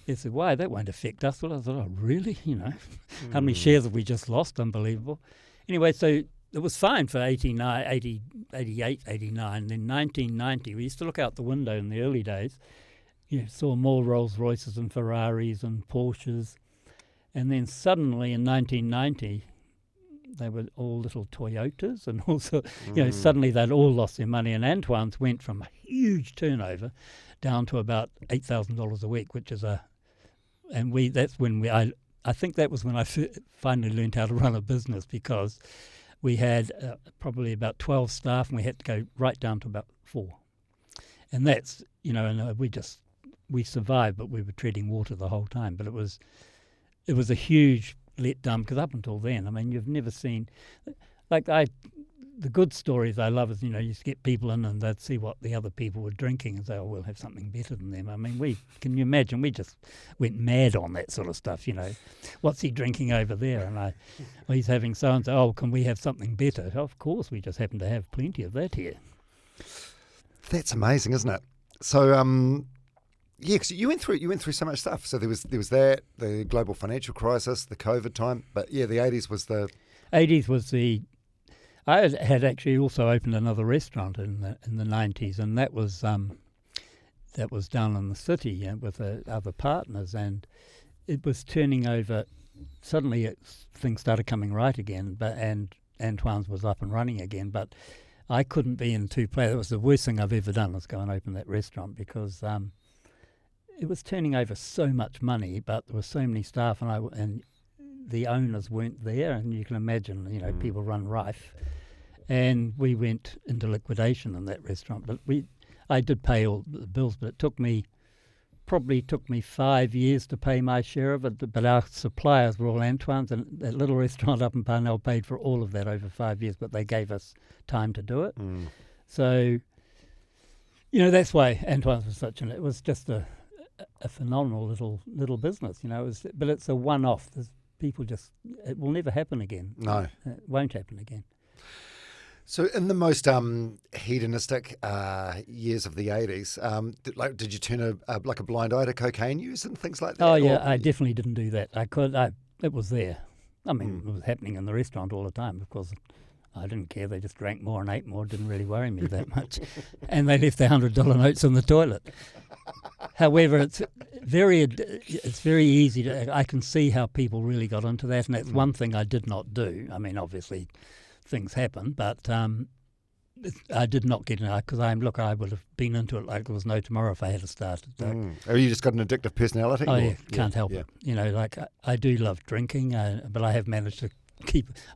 They said, why? That won't affect us. Well, I thought, really? How many shares have we just lost? Unbelievable. Anyway, so it was fine for 89, 80, 88, 89. Then 1990, we used to look out the window in the early days. You saw more Rolls Royces and Ferraris and Porsches. And then suddenly in 1990, they were all little Toyotas, and also, suddenly they'd all lost their money. And Antoine's went from a huge turnover down to about $8,000 a week, which is I think that was when I finally learned how to run a business, because we had probably about 12 staff, and we had to go right down to about 4. And that's, and we survived, but we were treading water the whole time. But it was a huge let down, because up until then, I mean, you've never seen, the good stories I love is, you used to get people in and they'd see what the other people were drinking and say, we'll have something better than them. I mean, can you imagine, we just went mad on that sort of stuff, what's he drinking over there? And he's having so-and-so, can we have something better? Of course, we just happen to have plenty of that here. That's amazing, isn't it? So, yeah, because you went through so much stuff. So there was that, the global financial crisis, the COVID time, but yeah, the 80s was the... 80s was the... I had actually also opened another restaurant in the 90s, and that was down in the city with other partners, and it was turning over. Suddenly things started coming right again, and Antoine's was up and running again, but I couldn't be in two places. It was the worst thing I've ever done, was go and open that restaurant, because... it was turning over so much money, but there were so many staff, and the owners weren't there, and you can imagine, people run rife. And we went into liquidation in that restaurant. But I did pay all the bills, but it probably took me 5 years to pay my share of it. But our suppliers were all Antoine's, and that little restaurant up in Parnell paid for all of that over 5 years, but they gave us time to do it. So, that's why Antoine's was it was just a phenomenal little business, but it's a one-off. It will never happen again. No. It won't happen again. So in the most hedonistic years of the 80s, did you turn a blind eye to cocaine use and things like that? Oh, yeah, I definitely didn't do that. It was there. I mean, it was happening in the restaurant all the time, because I didn't care. They just drank more and ate more. It didn't really worry me that much. And they left their $100 notes in the toilet. However, it's very easy to... I can see how people really got into that, and that's one thing I did not do. I mean, obviously, things happen, but I did not get into it, because I would have been into it like there was no tomorrow if I had started. So. Oh, you just got an addictive personality? Oh, yeah, can't help it. I do love drinking, but I have managed to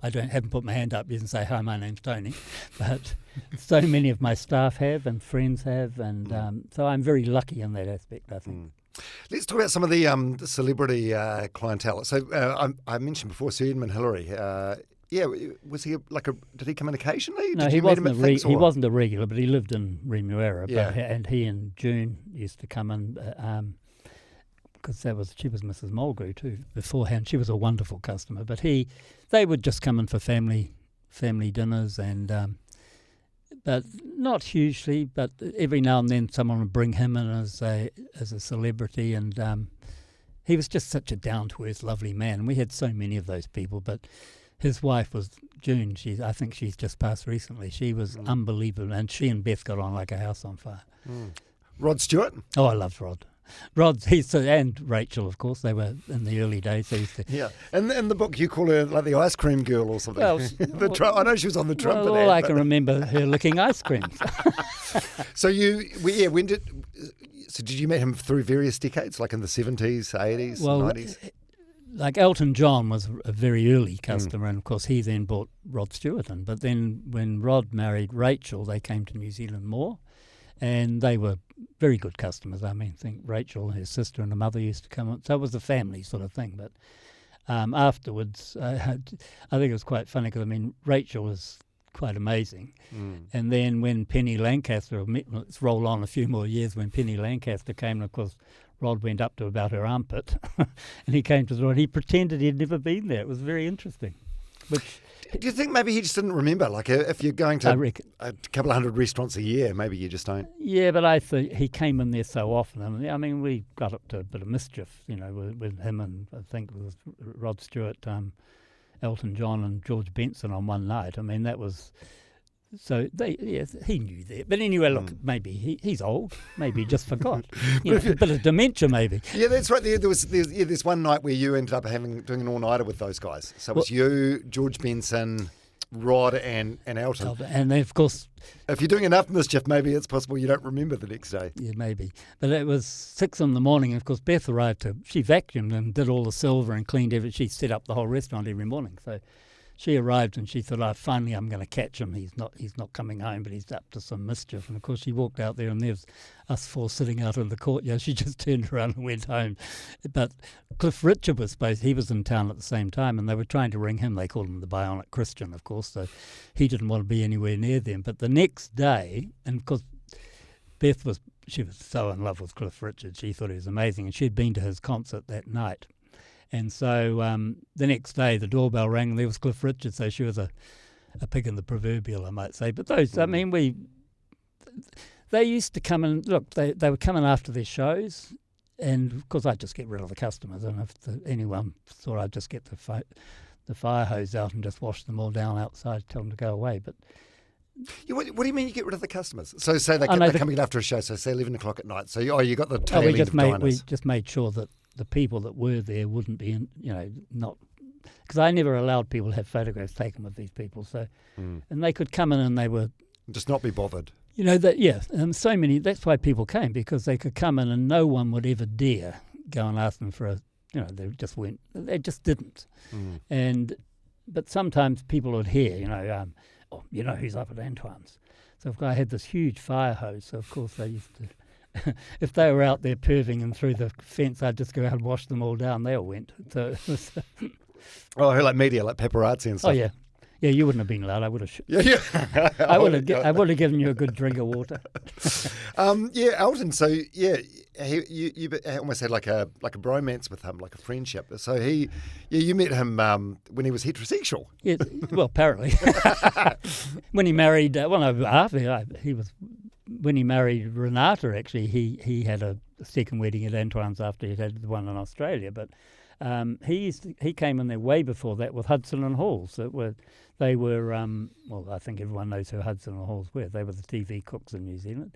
haven't put my hand up yet and say, hi, my name's Tony, but so many of my staff have, and friends have, and so I'm very lucky in that aspect, I think. Let's talk about some of the celebrity clientele. So I mentioned before Sir Edmund Hillary, was he did he come in occasionally? No, did he you meet him wasn't at things, he or? wasn't a regular, but he lived in Remuera. Yeah. And he and June used to come in because she was Mrs. Mulgrew too beforehand. She was a wonderful customer, but they would just come in for family dinners and. But not hugely, but every now and then someone would bring him in as a celebrity, and he was just such a down-to-earth, lovely man. And we had so many of those people, but his wife was June. I think she's just passed recently. She was unbelievable, and she and Beth got on like a house on fire. Rod Stewart? Oh, I loved Rod. And Rachel, of course, they were in the early days. They used to, Yeah, and in the book you call her like the ice cream girl or something. Well, I know she was on the trumpet. all I can remember her licking ice creams. So did you meet him through various decades, like in the 70s, 80s, 90s? Like Elton John was a very early customer, and of course he then brought Rod Stewart in. But then when Rod married Rachel, they came to New Zealand more, and they were very good customers. I mean, I think Rachel, her sister and her mother used to come on. So it was a family sort of thing. But afterwards, I think it was quite funny because, I mean, Rachel was quite amazing. And then when Penny Lancaster, let's roll on a few more years, when Penny Lancaster came, of course, Rod went up to about her armpit and he came to the door and he pretended he'd never been there. It was very interesting. Do you think maybe he just didn't remember? Like if you're going to a couple of hundred restaurants a year, maybe you just don't. Yeah, but I think he came in there so often. I mean, we got up to a bit of mischief, with him and I think it was Rod Stewart, Elton John and George Benson on one night. I mean, that was... So he knew that. But anyway, look, maybe he's old. Maybe he just forgot. A bit of dementia, maybe. Yeah, that's right. There's one night where you ended up doing an all-nighter with those guys. So it was you, George Benson, Rod and Elton. And then, of course... If you're doing enough mischief, maybe it's possible you don't remember the next day. Yeah, maybe. But it was 6 a.m, and of course Beth arrived she vacuumed and did all the silver and cleaned everything. She set up the whole restaurant every morning. So... She arrived and she thought, finally I'm going to catch him. He's not coming home, but he's up to some mischief. And of course she walked out there and there's us four sitting out in the courtyard. She just turned around and went home. But Cliff Richard he was in town at the same time and they were trying to ring him. They called him the Bionic Christian, of course, so he didn't want to be anywhere near them. But the next day, and of course Beth was so in love with Cliff Richard, she thought he was amazing, and she'd been to his concert that night. And so the next day, the doorbell rang, and there was Cliff Richard. So she was a pig in the proverbial, I might say. But those, I mean, they used to come and look. They were coming after their shows, and of course I'd just get rid of the customers. And if anyone thought I'd just get the fire hose out and just wash them all down outside, tell them to go away. But what do you mean you get rid of the customers? So say they're coming in after a show. So say 11 o'clock at night. So you got the tail end of diners. We just made sure that the people that were there wouldn't be, not... Because I never allowed people to have photographs taken with these people. So, and they could come in and they were... Just not be bothered. And so many... That's why people came, because they could come in and no one would ever dare go and ask them for a... they just went... They just didn't. But sometimes people would hear, who's up at Antoines. So I had this huge fire hose, so of course they used to... If they were out there perving and through the fence, I'd just go out and wash them all down. They all went. So it was, like media, like paparazzi and stuff. Oh yeah, you wouldn't have been allowed. I would have. I would have given you a good drink of water. Elton. So you almost had like a bromance with him, like a friendship. So you met him when he was heterosexual. Yeah, well, apparently, when he married. After he was. When he married Renata, actually, he had a second wedding at Antoine's after he'd had the one in Australia. But he came in there way before that with Hudson and Halls. They were I think everyone knows who Hudson and Halls were. They were the TV cooks in New Zealand.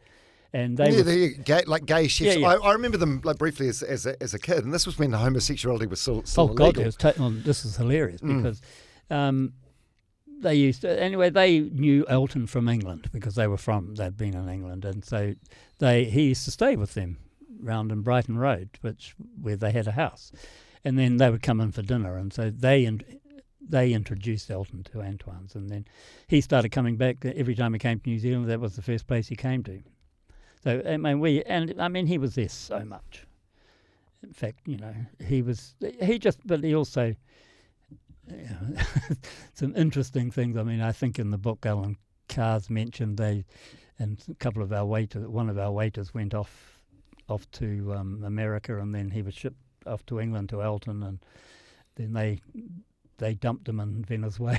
And they're gay chefs. Yeah. I remember them briefly as a kid, and this was when homosexuality was still God, illegal. This is hilarious because they used to, anyway. They knew Elton from England because they'd been in England, and so he used to stay with them round in Brighton Road, where they had a house, and then they would come in for dinner, and so they introduced Elton to Antoine's, and then he started coming back every time he came to New Zealand. That was the first place he came to. So he was there so much. In fact, but he also. some interesting things. I mean, I think in the book Alan Carr's mentioned and a couple of one of our waiters went off to America, and then he was shipped off to England to Elton, and then they dumped him in Venezuela.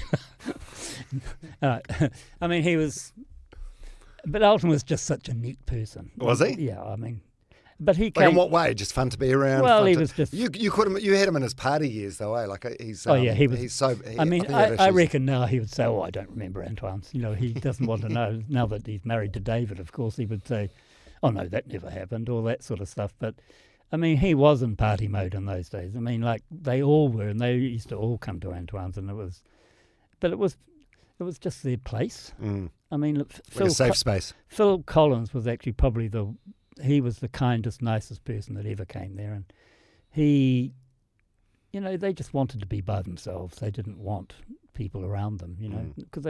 I mean, but Elton was just such a neat person. Was he? Yeah, I mean, but he Like came. in what way? Just fun to be around. Well, he to, was just. You had him in his party years though, eh? Like he's. He was. He's so. I mean, I reckon now he would say, "Oh, I don't remember Antoine's." You know, he doesn't want to know now that he's married to David. Of course, he would say, "Oh no, that never happened," all that sort of stuff. But I mean, he was in party mode in those days. I mean, like they all were, and they used to all come to Antoine's, and it was just their place. Mm. I mean, Like a safe space. Phil Collins was actually probably he was the kindest, nicest person that ever came there, and he, you know, they just wanted to be by themselves. They didn't want people around them, you know, because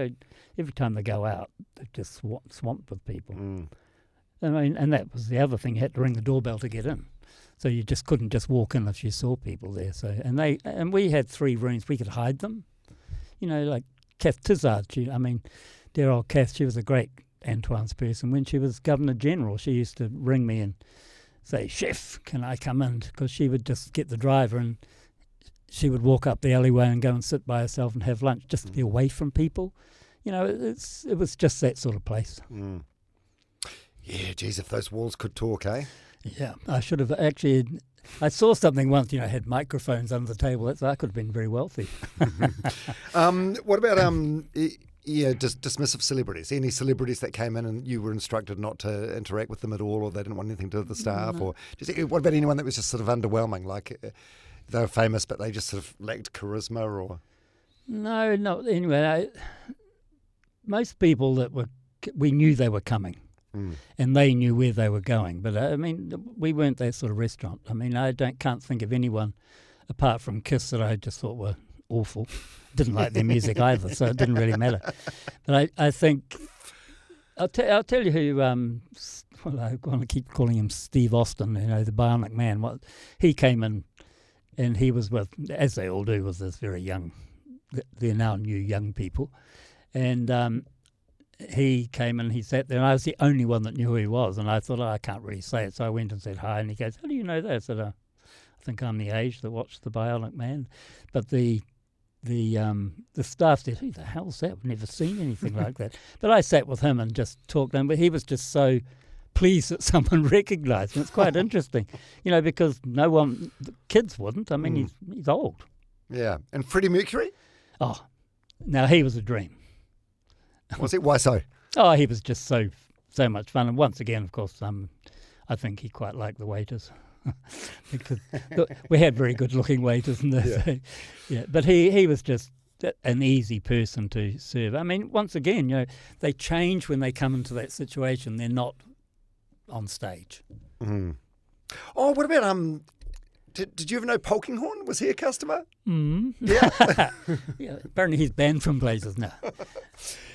every time they go out, they're just swamped with people. Mm. I mean, and that was the other thing. You had to ring the doorbell to get in. So you just couldn't just walk in if you saw people there. So and we had 3 rooms. We could hide them. You know, like Kath Tizard. Dear old Kath, she was a great Antoine's person. When she was Governor General, she used to ring me and say, "Chef, can I come in?" Because she would just get the driver and she would walk up the alleyway and go and sit by herself and have lunch, just to be away from people. You know, it was just that sort of place. Mm. Yeah, geez, if those walls could talk, eh? Yeah, I should have actually. I saw something once, you know, had microphones under the table. I could have been very wealthy. What about dismissive celebrities? Any celebrities that came in and you were instructed not to interact with them at all, or they didn't want anything to do with the staff? No. Or what about anyone that was just sort of underwhelming, like they were famous but they just sort of lacked charisma? Or No. Anyway, most people we knew they were coming. And they knew where they were going. But, I mean, we weren't that sort of restaurant. I mean, can't think of anyone apart from Kiss that I just thought were awful. Didn't like their music either, so it didn't really matter. But I think... I'll tell you who... I want to keep calling him Steve Austin, you know, the Bionic Man. He came in, and he was with, as they all do, with this very young... They're now new young people. And... he came and he sat there, and I was the only one that knew who he was. And I thought, I can't really say it. So I went and said hi, and he goes, "How do you know that?" I said, "I think I'm the age that watched The Bionic Man." But the staff said, "Who the hell's that? I've never seen anything like that." But I sat with him and just talked to him. But he was just so pleased that someone recognised him. It's quite interesting, you know, because the kids wouldn't. I mean, he's old. Yeah. And Freddie Mercury? Oh, now he was a dream. Was it? Why so? Oh, he was just so much fun. And once again, of course, I think he quite liked the waiters. Because we had very good-looking waiters in this. Yeah. Yeah, but he was just an easy person to serve. I mean, once again, you know, they change when they come into that situation. They're not on stage. Mm. Oh, what about Did you ever know Polkinghorn? Was he a customer? Yeah. Yeah. Apparently, he's banned from places now.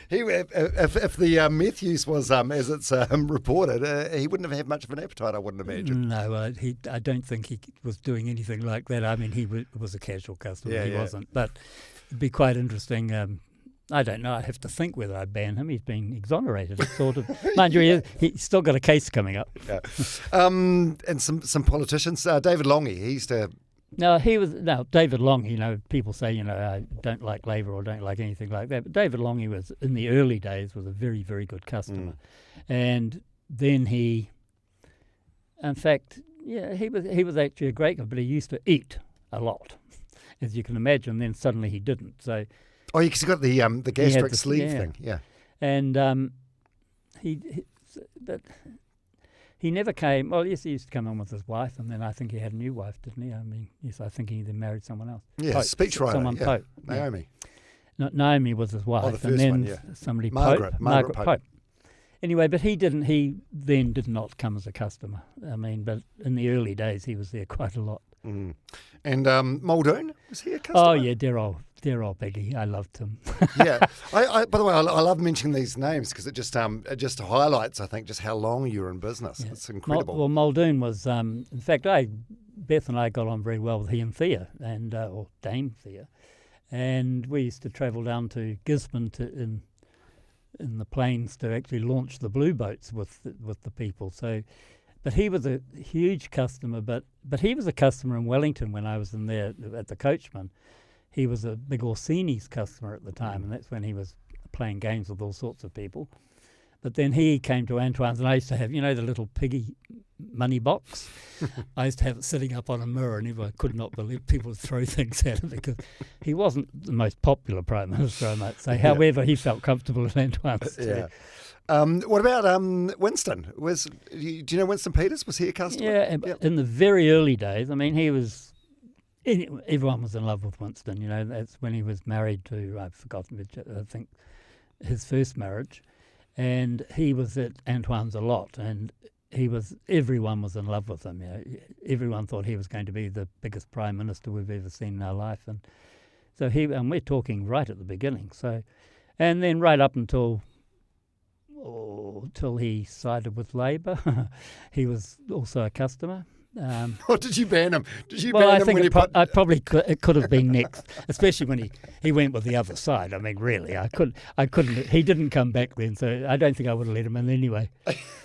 If the meth use was as it's reported, he wouldn't have had much of an appetite, I wouldn't imagine. No, I don't think he was doing anything like that. I mean, he was a casual customer. Yeah, he wasn't. But it'd be quite interesting. I don't know. I have to think whether I'd ban him. He's been exonerated. It's sort of, mind you, he's still got a case coming up. Yeah. And some politicians. David Longy, he used to. No, David Longy, you know, people say, you know, I don't like Labour or don't like anything like that. But David Longy was, in the early days, was a very, very good customer. And then he was actually a great guy, but he used to eat a lot, as you can imagine. Then suddenly he didn't. So. Oh, because he got the gastric sleeve thing, yeah. And he never came. Well, yes, he used to come on with his wife, and then I think he had a new wife, didn't he? I mean, yes, I think he then married someone else. Yeah, speechwriter. Someone Pope. Naomi. Yeah. Naomi was his wife. Oh, the first and then one, yeah. Somebody Margaret Pope. Anyway, but he then did not come as a customer. I mean, but in the early days, he was there quite a lot. Mm. And Muldoon, was he a customer? Oh, yeah, dear old Peggy. I loved him. Yeah. I by the way, I love mentioning these names because it just highlights, I think, just how long you were in business. Yeah. It's incredible. Well, Muldoon was, in fact, Beth and I got on very well with he and Thea, or Dame Thea. And we used to travel down to Gisborne in the plains to actually launch the blue boats with the people. So, but he was a huge customer. But he was a customer in Wellington when I was in there at the Coachman. He was a big Orsini's customer at the time, and that's when he was playing games with all sorts of people. But then he came to Antoine's, and I used to have, the little piggy money box. I used to have it sitting up on a mirror, and I could not believe people would throw things at him because he wasn't the most popular Prime Minister, I might say. However, he felt comfortable at Antoine's too. What about Winston? Do you know Winston Peters? Was he a customer? Yeah, in the very early days. I mean, everyone was in love with Winston. That's when he was married to, I've forgotten, I think, his first marriage. And he was at Antoine's a lot, and everyone was in love with him. Everyone thought he was going to be the biggest Prime Minister we've ever seen in our life. And so and we're talking right at the beginning. So, and then right up until he sided with Labour, he was also a customer. Or did you ban him? I think it could have been next, especially when he went with the other side. I mean, really, I couldn't. He didn't come back then, so I don't think I would have let him in anyway.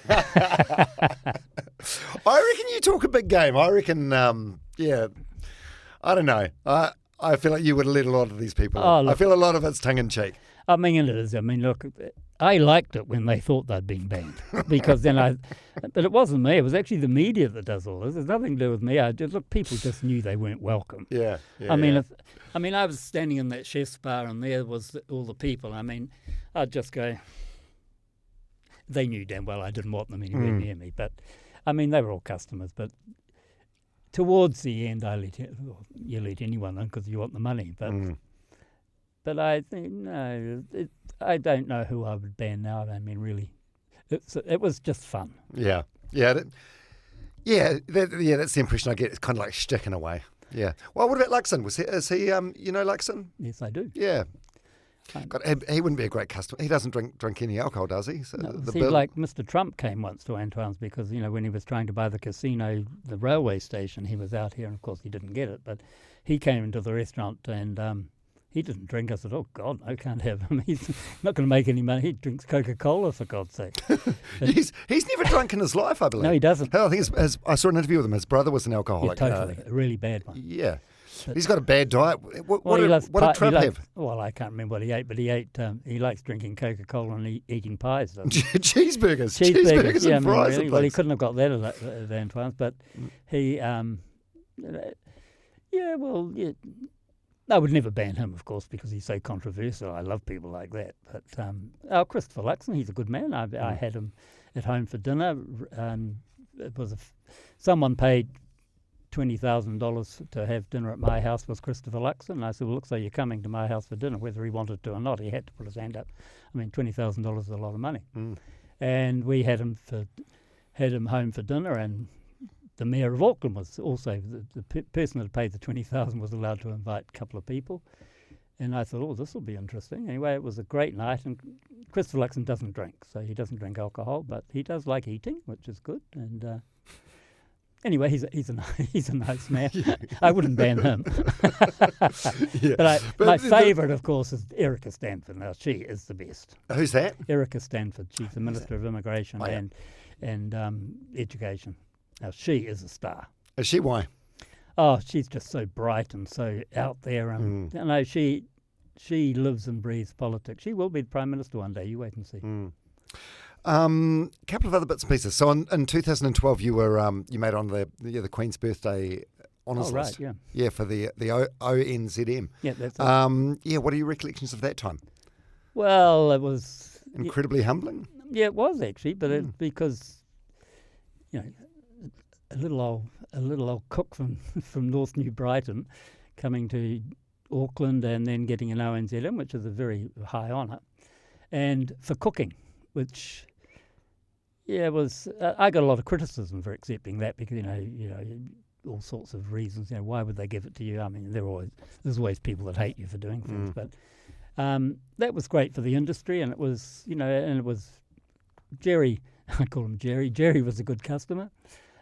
I reckon you talk a big game. I reckon, I don't know. I feel like you would have let a lot of these people in. I feel a lot of it's tongue in cheek. I mean, it is. I mean, look, I liked it when they thought they'd been banned because then but it wasn't me. It was actually the media that does all this. There's nothing to do with me. People just knew they weren't welcome. Yeah. I mean, I was standing in that chef's bar and there was all the people. I mean, I'd just go. They knew damn well I didn't want them anywhere near me. But I mean, they were all customers. But towards the end, you let anyone in because you want the money. But I think, no, I don't know who I would ban now. I mean, really, it was just fun. Yeah. That's the impression I get. It's kind of like shtick in a way. Yeah. Well, what about Luxon? Is he Luxon? Yes, I do. Yeah. God, he wouldn't be a great customer. He doesn't drink any alcohol, does he? So like Mr. Trump came once to Antoine's because, when he was trying to buy the casino, the railway station, he was out here, and of course he didn't get it. But he came into the restaurant and he didn't drink. I said, oh, God, I can't have him. He's not going to make any money. He drinks Coca-Cola, for God's sake. He's never drunk in his life, I believe. No, he doesn't. I think I saw an interview with him. His brother was an alcoholic. Yeah, totally. A really bad one. Yeah. He's got a bad diet. What did Trump have? Well, I can't remember what he ate, but he likes drinking Coca-Cola and eating pies. Cheeseburgers and fries. Really. Well, he couldn't have got that at Antoine's, but he, I would never ban him, of course, because he's so controversial. I love people like that. But Christopher Luxon, he's a good man. I had him at home for dinner. It was someone paid $20,000 to have dinner at my house was Christopher Luxon. And I said, well, looks like you're coming to my house for dinner, whether he wanted to or not. He had to put his hand up. I mean, $20,000 is a lot of money. And we had him home for dinner, and the mayor of Auckland was also the person that paid the $20,000 was allowed to invite a couple of people. And I thought, this will be interesting. Anyway, it was a great night. And Christopher Luxon doesn't drink, so he doesn't drink alcohol, but he does like eating, which is good. And anyway, he's a nice man. I wouldn't ban him. But my favourite, of course, is Erica Stanford. Now, she is the best. Who's that? Erica Stanford. She's the Minister of Immigration and Education. Now, she is a star. Is she? Why? Oh, she's just so bright and so out there. And she lives and breathes politics. She will be the Prime Minister one day. You wait and see. A couple of other bits and pieces. So in 2012, you were you made on the Queen's birthday honours list. Right, yeah, for the ONZM. Yeah, that's it. What are your recollections of that time? Well, it was incredibly humbling. Yeah, it was actually, but it's because a little old cook from North New Brighton coming to Auckland and then getting an ONZM, which is a very high honour, and for cooking, which was I got a lot of criticism for accepting that because all sorts of reasons. Why would they give it to you? I mean, there's always people that hate you for doing things, but that was great for the industry, and it was Jerry. I call him Jerry. Jerry was a good customer.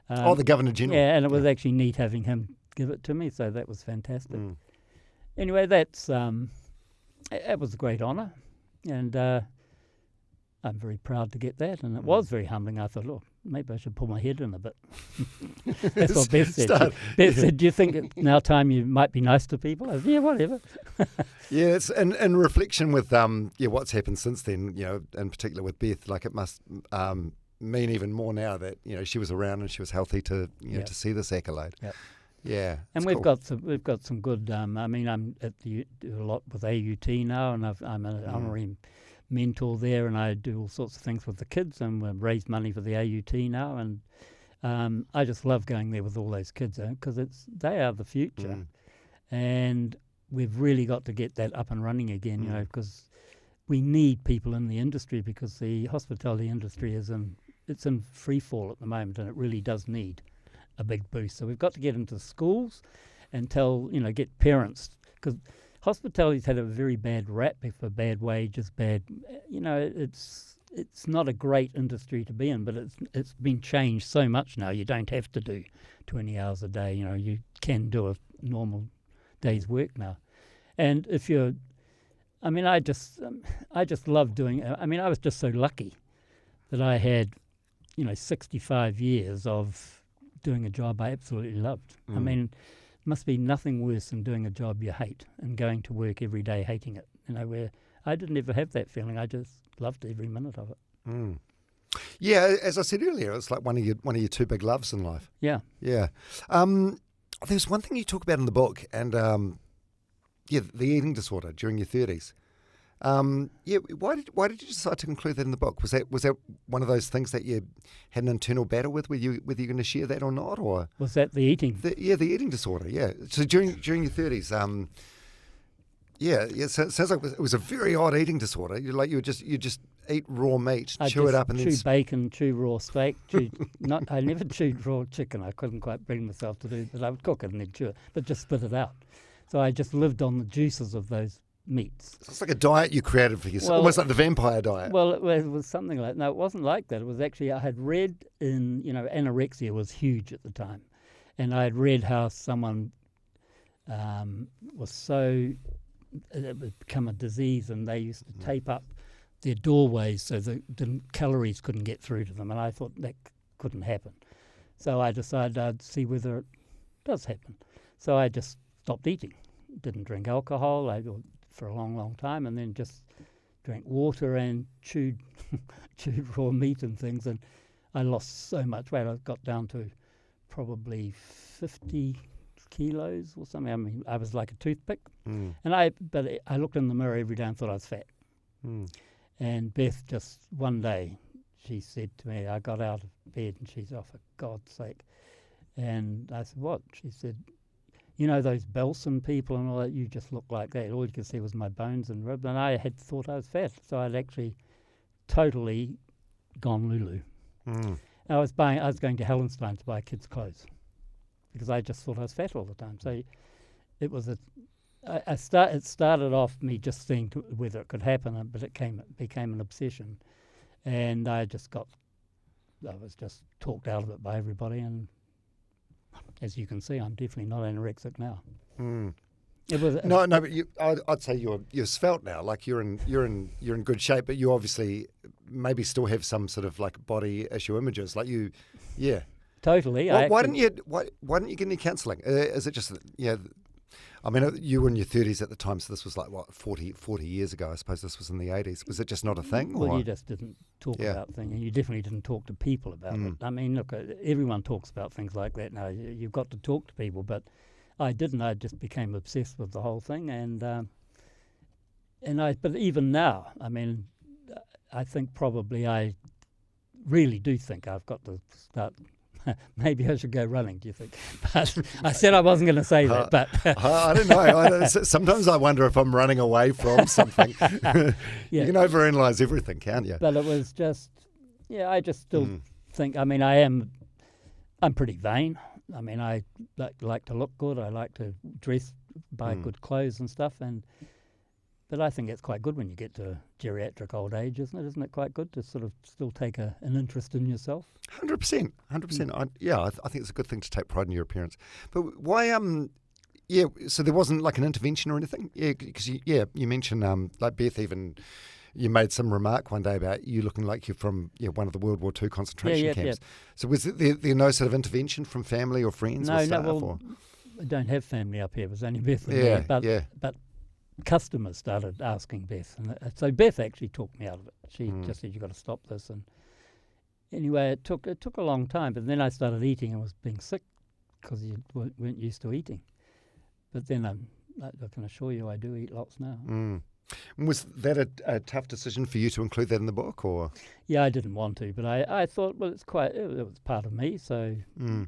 The Governor General. Yeah, and it was actually neat having him give it to me, so that was fantastic. anyway, it was a great honour, and I'm very proud to get that, and it was very humbling. I thought, look, maybe I should pull my head in a bit. That's what Beth said. Beth said, do you think it's now time you might be nice to people? I said, yeah, whatever. Yeah, it's in reflection with what's happened since then, in particular with Beth, like it must mean even more now that, she was around and she was healthy to, to see this accolade. Yep. Yeah, and we've got some good. I'm at a lot with AUT now, and I'm an honorary mentor there, and I do all sorts of things with the kids, and we raise money for the AUT now, and I just love going there with all those kids because they are the future, and we've really got to get that up and running again, because we need people in the industry, because the hospitality industry it's in free fall at the moment, and it really does need a big boost. So we've got to get into schools and get parents, because hospitality's had a very bad rap for bad wages, it's not a great industry to be in, but it's been changed so much now. You don't have to do 20 hours a day. You can do a normal day's work now. And if you're, I just love doing. I was just so lucky that I had, 65 years of doing a job I absolutely loved. It must be nothing worse than doing a job you hate and going to work every day hating it. Where I didn't ever have that feeling. I just loved every minute of it. Yeah, as I said earlier, it's like one of your two big loves in life. Yeah. Yeah. There's one thing you talk about in the book, and the eating disorder during your 30s. Why did you decide to include that in the book? Was that one of those things that you had an internal battle with, whether you're going to share that or not, or was that the eating? The eating disorder. Yeah. So during your 30s, So it sounds like it was a very odd eating disorder. You just eat raw meat, chew it up, and then chew bacon, chew raw steak. I never chewed raw chicken. I couldn't quite bring myself to do that. I would cook it and then chew it, but just spit it out. So I just lived on the juices of those meats. So it's like a diet you created for yourself, almost like the vampire diet. Well, it was something like, no, it wasn't like that. It was actually, I had read anorexia was huge at the time. And I had read how someone was so, it had become a disease, and they used to tape up their doorways so the calories couldn't get through to them. And I thought that couldn't happen. So I decided I'd see whether it does happen. So I just stopped eating, didn't drink alcohol for a long, long time, and then just drank water and chewed raw meat and things, and I lost so much weight. I got down to probably 50 kilos or something. I was like a toothpick. But I looked in the mirror every day and thought I was fat. And Beth just one day, she said to me, I got out of bed and she's off, for God's sake. And I said, what? She said, those Belson people and all that, you just look like that. All you could see was my bones and ribs, and I had thought I was fat. So I'd actually totally gone Lulu. I was going to Helen's to buy kids' clothes because I just thought I was fat all the time. So it was it started off me just seeing whether it could happen, but it became an obsession, and I was just talked out of it by everybody, and as you can see, I'm definitely not anorexic now. It was but I'd say you're svelte now. Like you're in good shape, but you obviously maybe still have some sort of like body issue images. Like you, yeah, totally. Why didn't you get any counselling? Is it just you were in your 30s at the time, so this was like, 40 years ago. I suppose this was in the 80s. Was it just not a thing? Well, you just didn't talk about things, and you definitely didn't talk to people about it. I mean, look, everyone talks about things like that now. You've got to talk to people, but I didn't. I just became obsessed with the whole thing, but even now, I mean, I think probably I really do think I've got to start. Maybe I should go running, do you think? But I said I wasn't going to say that. But I don't know. Sometimes I wonder if I'm running away from something. You can overanalyze everything, can't you? But it was just, I just still think, I mean, I'm pretty vain. I mean, I like to look good. I like to dress, buy good clothes and stuff. But I think it's quite good when you get to geriatric old age, isn't it? Isn't it quite good to sort of still take an interest in yourself? 100%. I think it's a good thing to take pride in your appearance. But why, yeah, so there wasn't like an intervention or anything? Yeah, because you mentioned like Beth even, you made some remark one day about you looking like you're from one of the World War II concentration camps. Yeah. So was there no sort of intervention from family or friends or staff? I don't have family up here. It was only Beth and me. But customers started asking Beth. And so Beth actually talked me out of it. She just said, you've got to stop this. And anyway, it took a long time. But then I started eating and was being sick because you weren't used to eating. But then I can assure you I do eat lots now. Was that a tough decision for you to include that in the book, or? Yeah, I didn't want to, but I thought, well, it was part of me, so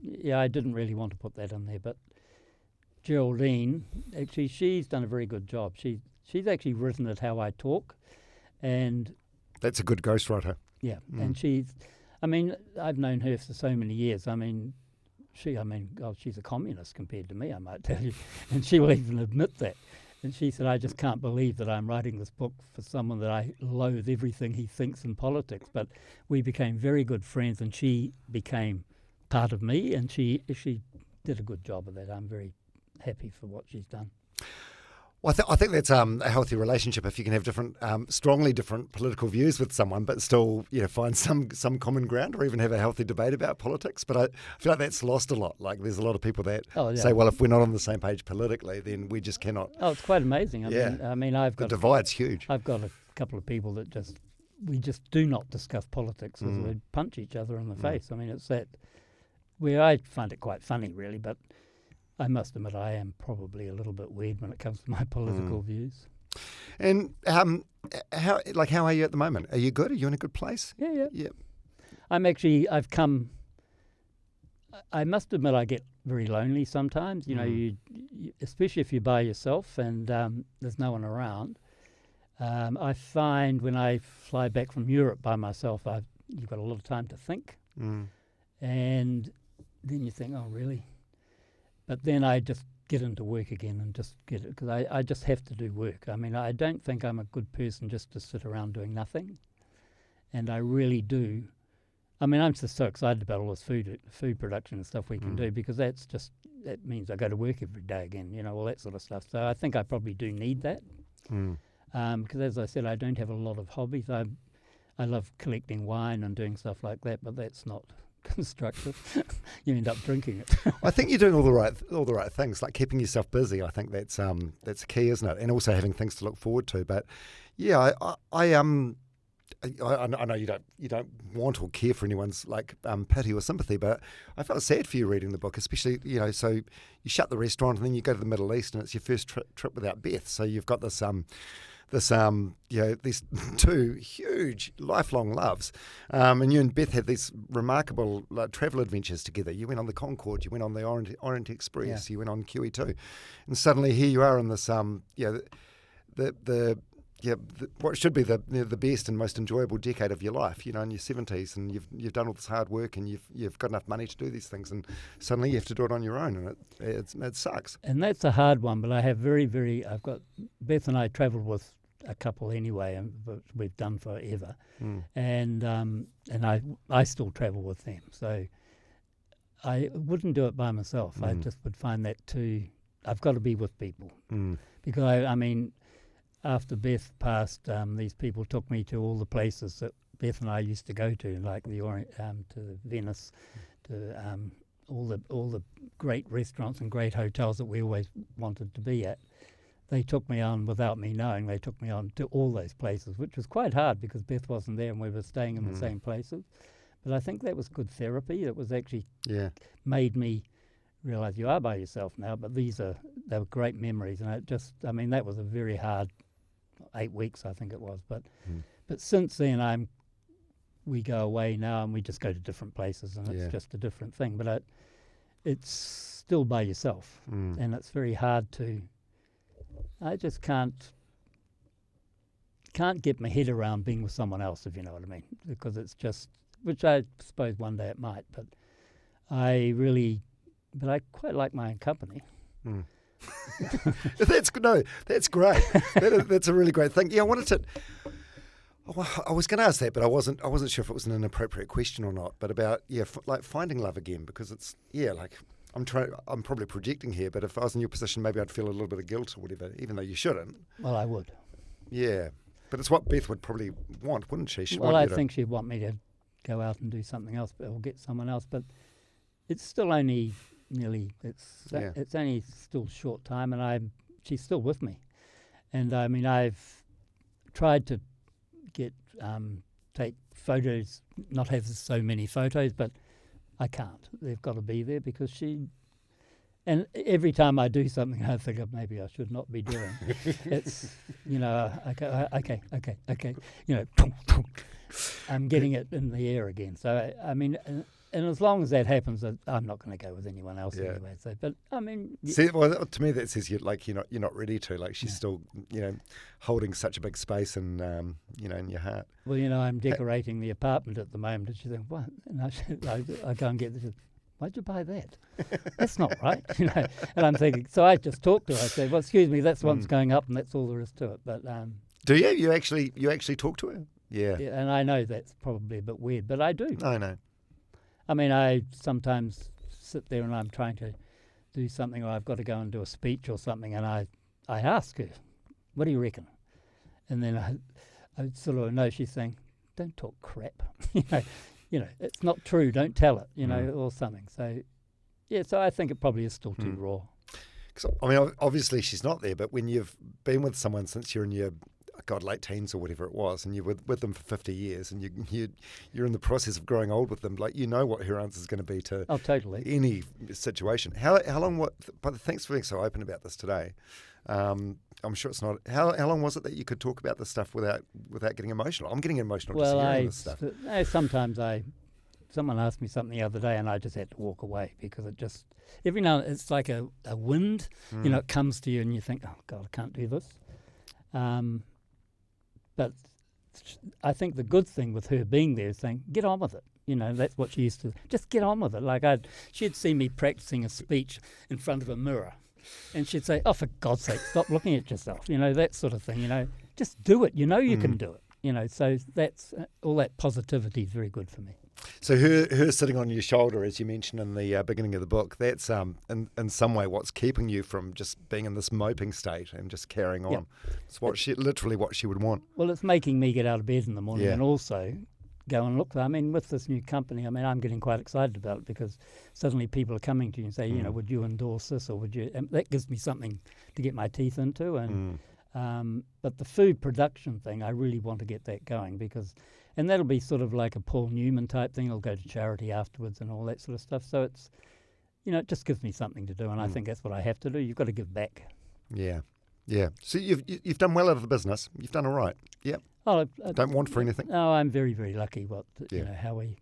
yeah, I didn't really want to put that in there. But Geraldine, actually, she's done a very good job. She's actually written it how I talk, and that's a good ghostwriter. Yeah, and I've known her for so many years. She's a communist compared to me, I might tell you, and she will even admit that. And she said, I just can't believe that I'm writing this book for someone that I loathe everything he thinks in politics. But we became very good friends, and she became part of me, and she did a good job of that. I'm very happy for what she's done. Well, I think that's a healthy relationship if you can have different, strongly different political views with someone, but still, find some common ground, or even have a healthy debate about politics. But I feel like that's lost a lot. Like there's a lot of people that say, well, if we're not on the same page politically, then we just cannot. Oh, it's quite amazing. I mean, the divide's huge. I've got a couple of people that we just do not discuss politics, as we punch each other in the face. I mean, it's that where I find it quite funny, really, but I must admit I am probably a little bit weird when it comes to my political views. And how are you at the moment? Are you good? Are you in a good place? Yeah. I must admit I get very lonely sometimes. You especially if you're by yourself and there's no one around. I find when I fly back from Europe by myself, you've got a lot of time to think. And then you think, oh, really? But then I just get into work again and just get it, because I just have to do work. I mean, I don't think I'm a good person just to sit around doing nothing. And I really do. I mean, I'm just so excited about all this food production and stuff we can do, because that means I go to work every day again, all that sort of stuff. So I think I probably do need that. Because as I said, I don't have a lot of hobbies. I love collecting wine and doing stuff like that, but that's not constructive. You end up drinking it. I think you're doing all the right things, like keeping yourself busy. I think that's key, isn't it? And also having things to look forward to. But yeah, I know you don't want or care for anyone's pity or sympathy, but I felt sad for you reading the book, especially so you shut the restaurant and then you go to the Middle East and it's your first trip without Beth. So you've got this these two huge lifelong loves, and you and Beth had these remarkable travel adventures together. You went on the Concorde, you went on the Orient Express, you went on QE2, and suddenly here you are in this what should be the best and most enjoyable decade of your life, in your 70s, and you've done all this hard work and you've got enough money to do these things, and suddenly you have to do it on your own, and it sucks. And that's a hard one, but I have I've got Beth and I travelled with a couple anyway, and we've done forever, and I still travel with them, so I wouldn't do it by myself. I just would find that too. I've got to be with people, because I mean, after Beth passed, these people took me to all the places that Beth and I used to go to, like the to Venice, to all the great restaurants and great hotels that we always wanted to be at. They took me on without me knowing. They took me on to all those places, which was quite hard because Beth wasn't there and we were staying in the same places. But I think that was good therapy. It was actually made me realise you are by yourself now, but they were great memories. And that was a very hard 8 weeks, I think it was. But since then, we go away now and we just go to different places, and it's just a different thing. But it's still by yourself, and it's very hard to. I just can't get my head around being with someone else, if you know what I mean, because it's just, which I suppose one day it might, but I quite like my own company. That's great. That's a really great thing. Yeah, I was going to ask that, but I wasn't sure if it was an inappropriate question or not. But about finding love again, because it's I'm probably projecting here, but if I was in your position, maybe I'd feel a little bit of guilt or whatever, even though you shouldn't. Well, I would. Yeah, but it's what Beth would probably want, wouldn't she? I think she'd want me to go out and do something else, or get someone else. But it's still only it's only still short time, and she's still with me. And I mean, I've tried to take photos, not have so many photos, but I can't. They've got to be there because she. And every time I do something, I think maybe I should not be doing. It's, okay. I'm getting it in the air again. So I mean, and as long as that happens, I'm not going to go with anyone else anyway. So, but I mean, see, well, to me that says you're not ready to. Like she's still holding such a big space in in your heart. Well, I'm decorating the apartment at the moment, and she thinks, what? And I go and get this. Why'd you buy that? That's not right, And I'm thinking. So I just talked to her. I said, well, excuse me, that's what's going up, and that's all there is to it. But do you? You actually talk to her? Yeah. And I know that's probably a bit weird, but I do. I know. I mean, I sometimes sit there and I'm trying to do something, or I've got to go and do a speech or something, and I ask her, what do you reckon? And then I sort of know she's saying, don't talk crap. It's not true, don't tell it, or something. So, so I think it probably is still too raw. I mean, obviously she's not there, but when you've been with someone since you're in your late teens or whatever it was, and you're with them for 50 years, and you're in the process of growing old with them, like what her answer is going to be to totally any situation. How long? But thanks for being so open about this today. I'm sure it's not. How long was it that you could talk about this stuff without getting emotional? I'm getting emotional just hearing this stuff. Sometimes someone asked me something the other day, and I just had to walk away because it just every now and then it's like a wind. It comes to you, and you think, oh God, I can't do this. But I think the good thing with her being there is saying, get on with it. That's what she used to. Just get on with it. Like she'd see me practicing a speech in front of a mirror, and she'd say, oh, for God's sake, stop looking at yourself. That sort of thing. Just do it. You can do it. So that's all that positivity is very good for me. So her sitting on your shoulder, as you mentioned in the beginning of the book, that's in some way what's keeping you from just being in this moping state and just carrying on. Yep. It's literally what she would want. Well, it's making me get out of bed in the morning and also go and look. I mean, with this new company, I'm getting quite excited about it because suddenly people are coming to you and say, would you endorse this, or would you? And that gives me something to get my teeth into. And but the food production thing, I really want to get that going and that'll be sort of like a Paul Newman type thing. I'll go to charity afterwards and all that sort of stuff. So it's, it just gives me something to do, and I think that's what I have to do. You've got to give back. Yeah. So you've done well out of the business. You've done all right. Yeah. Oh, don't want for anything. No, I'm very, very lucky. How we,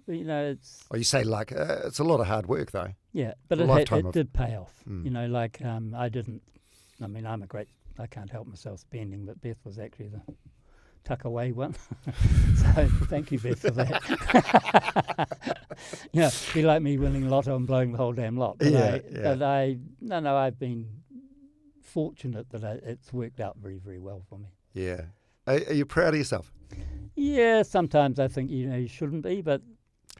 it's. Oh, you say luck. It's a lot of hard work though. Yeah, but it did pay off. I didn't. I mean, I can't help myself spending, but Beth was actually the tuck away one. So thank you, Beth, for that. Be like me winning lotto and blowing the whole damn lot. But I've been fortunate that it's worked out very, very well for me. Yeah. Are you proud of yourself? Yeah, sometimes I think you shouldn't be, but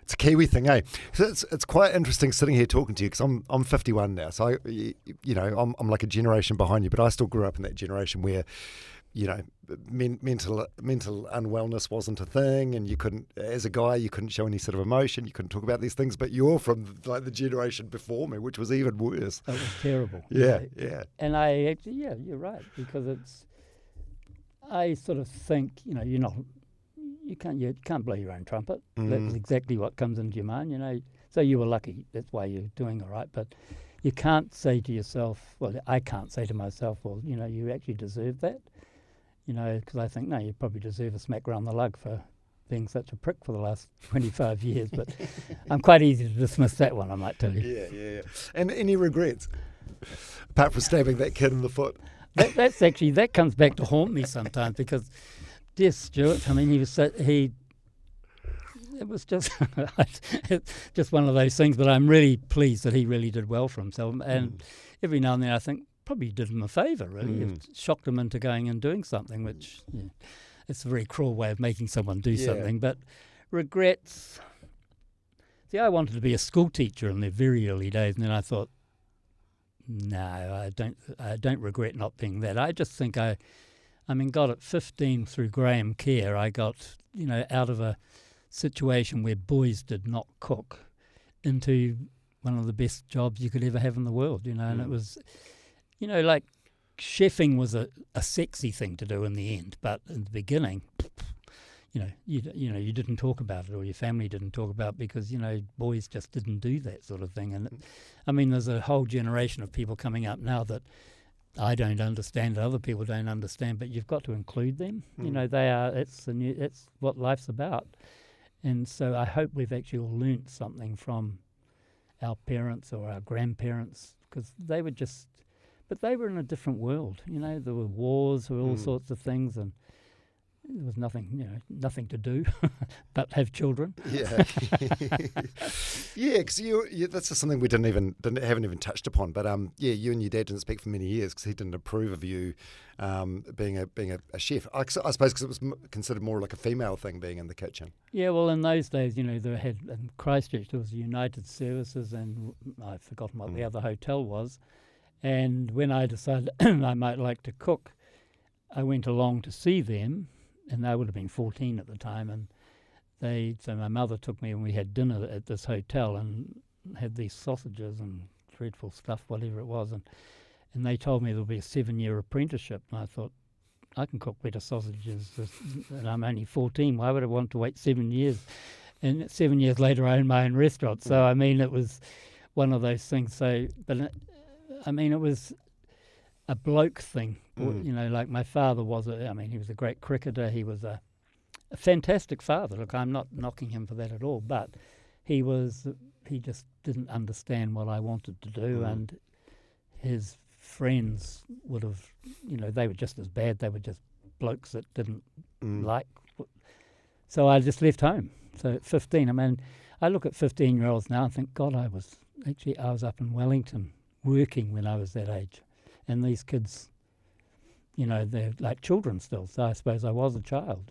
it's a Kiwi thing, eh? So it's quite interesting sitting here talking to you because I'm 51 now, so I'm like a generation behind you, but I still grew up in that generation where mental unwellness wasn't a thing, and you couldn't, as a guy, you couldn't show any sort of emotion, you couldn't talk about these things. But you're from like the generation before me, which was even worse. It was terrible. Yeah. And I actually, you're right, because I sort of think, you can't blow your own trumpet. That's exactly what comes into your mind, So you were lucky. That's why you're doing all right. But you can't say to yourself, well, I can't say to myself, well, you actually deserve that. Because I think, no, you probably deserve a smack around the lug for being such a prick for the last 25 years. But I'm quite easy to dismiss that one, I might tell you. Yeah. And any regrets, apart from stabbing that kid in the foot? That comes back to haunt me sometimes because, dear Stewart, I mean, it was just just one of those things. But I'm really pleased that he really did well for himself. And every now and then I think probably did him a favour, really. It shocked him into going and doing something, which it's a very cruel way of making someone do something. But regrets, See, I wanted to be a school teacher in the very early days, and then I thought, no, I don't regret not being that. I just think got at 15 through Graham Care, I got, out of a situation where boys did not cook into one of the best jobs you could ever have in the world, and it was, like chefing was a sexy thing to do in the end, but in the beginning, you didn't talk about it, or your family didn't talk about it, because boys just didn't do that sort of thing. And there's a whole generation of people coming up now that I don't understand, other people don't understand, but you've got to include them. It's what life's about. And so I hope we've actually all learnt something from our parents or our grandparents, because they were in a different world. There were wars, there were all sorts of things, and there was nothing to do but have children. Yeah, yeah. Because that's just something we haven't even touched upon. But you and your dad didn't speak for many years because he didn't approve of you being a chef. I suppose because it was considered more like a female thing, being in the kitchen. Yeah, well, in those days, there had in Christchurch there was United Services, and I've forgotten what the other hotel was. And when I decided I might like to cook, I went along to see them. And they would have been 14 at the time, and so my mother took me and we had dinner at this hotel and had these sausages and dreadful stuff, whatever it was, and they told me there'll be a 7-year apprenticeship, and I thought, I can cook better sausages, and I'm only 14. Why would I want to wait 7 years? And 7 years later, I owned my own restaurant. So it was one of those things. So, but it was a bloke thing. Like my father was he was a great cricketer. He was a fantastic father. Look, I'm not knocking him for that at all, but he just didn't understand what I wanted to do, and his friends would have, they were just as bad. They were just blokes that didn't like. So I just left home. So at 15, I look at 15-year-olds now and think, God, I was up in Wellington working when I was that age. And these kids, they're like children still. So I suppose I was a child,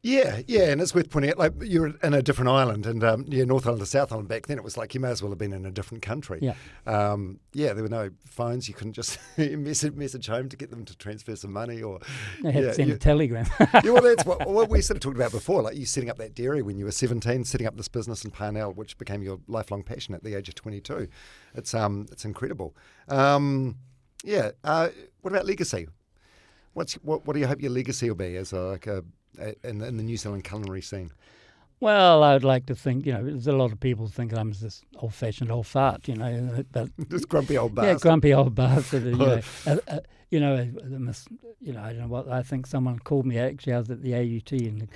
Yeah, and it's worth pointing out, like, you're in a different island, and North Island to South Island back then, it was like you may as well have been in a different country. Yeah. There were no phones. You couldn't just message home to get them to transfer some money, or they had to send a telegram. Well, that's what we sort of talked about before, like you setting up that dairy when you were 17, setting up this business in Parnell, which became your lifelong passion at the age of 22. It's incredible. What about legacy? What do you hope your legacy will be as in the New Zealand culinary scene? Well, I would like to think, there's a lot of people think I'm this old-fashioned old fart, but this grumpy old bastard. Yeah, grumpy old bastard. I don't know what. I think someone called me. Actually, I was at the AUT, and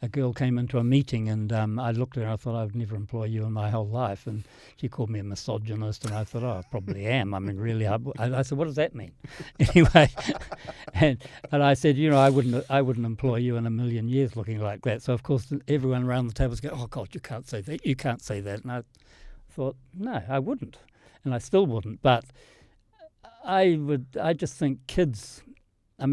a girl came into a meeting, and I looked at her and I thought, I would never employ you in my whole life. And she called me a misogynist, and I thought, I probably am. Really, I said, what does that mean? Anyway, and I said, I wouldn't employ you in a million years looking like that. So, of course, everyone around the table was going, oh, God, you can't say that. You can't say that. And I thought, no, I wouldn't. And I still wouldn't. But I just think kids, I'm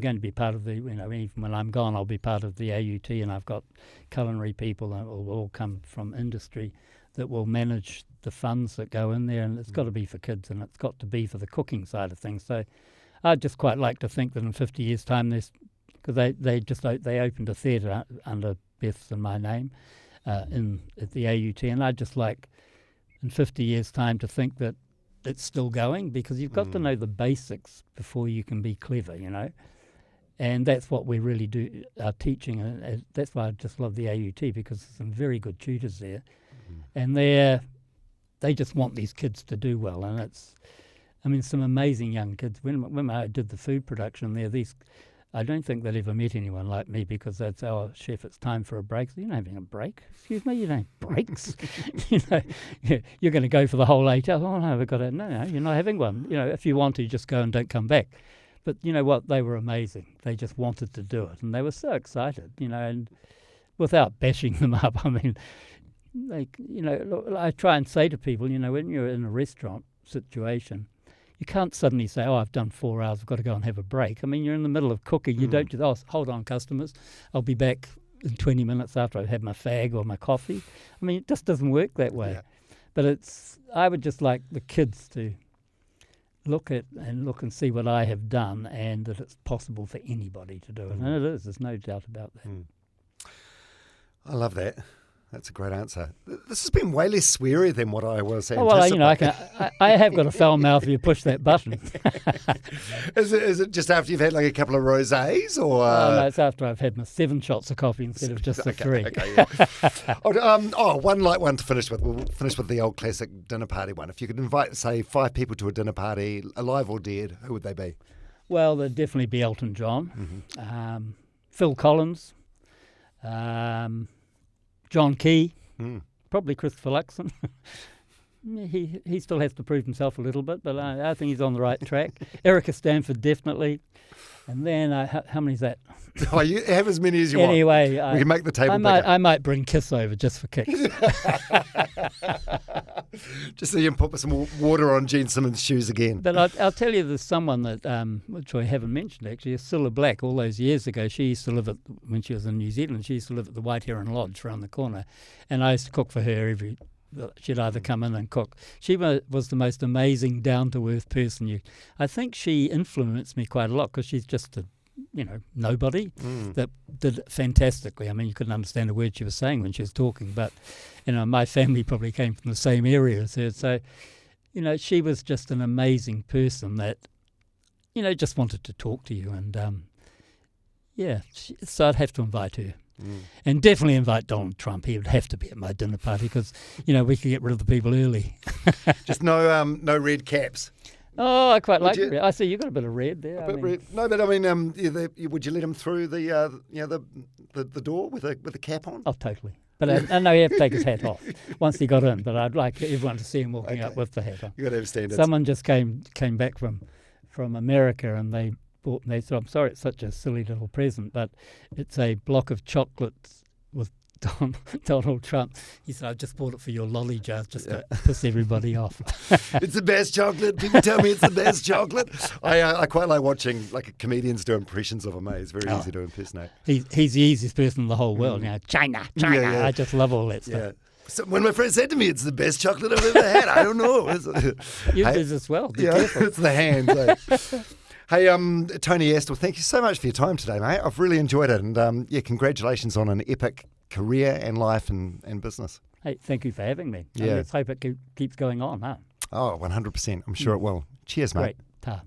going to be part of the, even when I'm gone, I'll be part of the AUT, and I've got culinary people that will all come from industry that will manage the funds that go in there, and it's got to be for kids, and it's got to be for the cooking side of things. So I'd just quite like to think that in 50 years' time, because they opened a theatre under Beth's and my name at the AUT, and I'd just like in 50 years' time to think that it's still going, because you've got to know the basics before you can be clever, and that's what we really do, our teaching, and that's why I just love the AUT, because there's some very good tutors there, and they just want these kids to do well, and it's, some amazing young kids. When I did the food production there, I don't think they'd ever met anyone like me, because they'd say, oh, chef, it's time for a break. So, you're not having a break? Excuse me, you don't have breaks? You're going to go for the whole 8 hours. Oh, no, we've got to. No, you're not having one. If you want to, just go and don't come back. But you know what? They were amazing. They just wanted to do it. And they were so excited, and without bashing them up. I try and say to people, when you're in a restaurant situation, you can't suddenly say, oh, I've done 4 hours, I've got to go and have a break. You're in the middle of cooking. You don't just, oh, hold on, customers, I'll be back in 20 minutes after I've had my fag or my coffee. I mean, it just doesn't work that way. Yeah. But I would just like the kids to look and see what I have done, and that it's possible for anybody to do it. And it is. There's no doubt about that. I love that. That's a great answer. This has been way less sweary than what I was anticipating. Oh, well, I have got a foul mouth if you push that button. Is it just after you've had like a couple of rosés, or? No, it's after I've had my 7 shots of coffee instead of just the 3. Okay, yeah. One light one to finish with. We'll finish with the old classic dinner party one. If you could invite, say, 5 people to a dinner party, alive or dead, who would they be? Well, there'd definitely be Elton John, Phil Collins, John Key, probably Christopher Luxon. He still has to prove himself a little bit, but I think he's on the right track. Erica Stanford, definitely. And then, how many is that? Oh, you have as many as you anyway, want. We can make the table bigger. I might bring Kiss over just for kicks. Just so you can put some water on Gene Simmons' shoes again. But I'll tell you, there's someone that, which I haven't mentioned actually, is Cilla Black. All those years ago, she used to live when she was in New Zealand, she used to live at the White Heron Lodge around the corner. And I used to cook for her she'd either come in and cook. She was the most amazing, down-to-earth person. I think she influenced me quite a lot because she's just a nobody that did it fantastically. I mean, you couldn't understand a word she was saying when she was talking, but, my family probably came from the same area as her. So, she was just an amazing person that, just wanted to talk to you. And, so I'd have to invite her. And definitely invite Donald Trump. He would have to be at my dinner party because, we could get rid of the people early. Just no red caps. Oh, I quite like red. I see you've got a bit of red there. Red. No, but I mean, would you let him through the door with a cap on? Oh, totally. But I know he had to take his hat off once he got in. But I'd like everyone to see him walking up with the hat on. You got to have standards. Someone just came back from America, and they said, "I'm sorry, it's such a silly little present, but it's a block of chocolates with Donald Trump." He said, "I just bought it for your lolly jar just to piss everybody off." It's the best chocolate. People tell me it's the best chocolate. I quite like watching comedians do impressions of him. It's very easy to impersonate. He's the easiest person in the whole world. China. Yeah. I just love all that stuff. Yeah. So when my friend said to me, "It's the best chocolate I've ever had," I don't know. You do as well. Be careful. It's the hands. Hey, Tony Astle, thank you so much for your time today, mate. I've really enjoyed it. And congratulations on an epic career and life and business. Hey, thank you for having me. Yeah. Let's hope it keeps going on, huh? Oh, 100%. I'm sure it will. Cheers, mate. Great. Ta.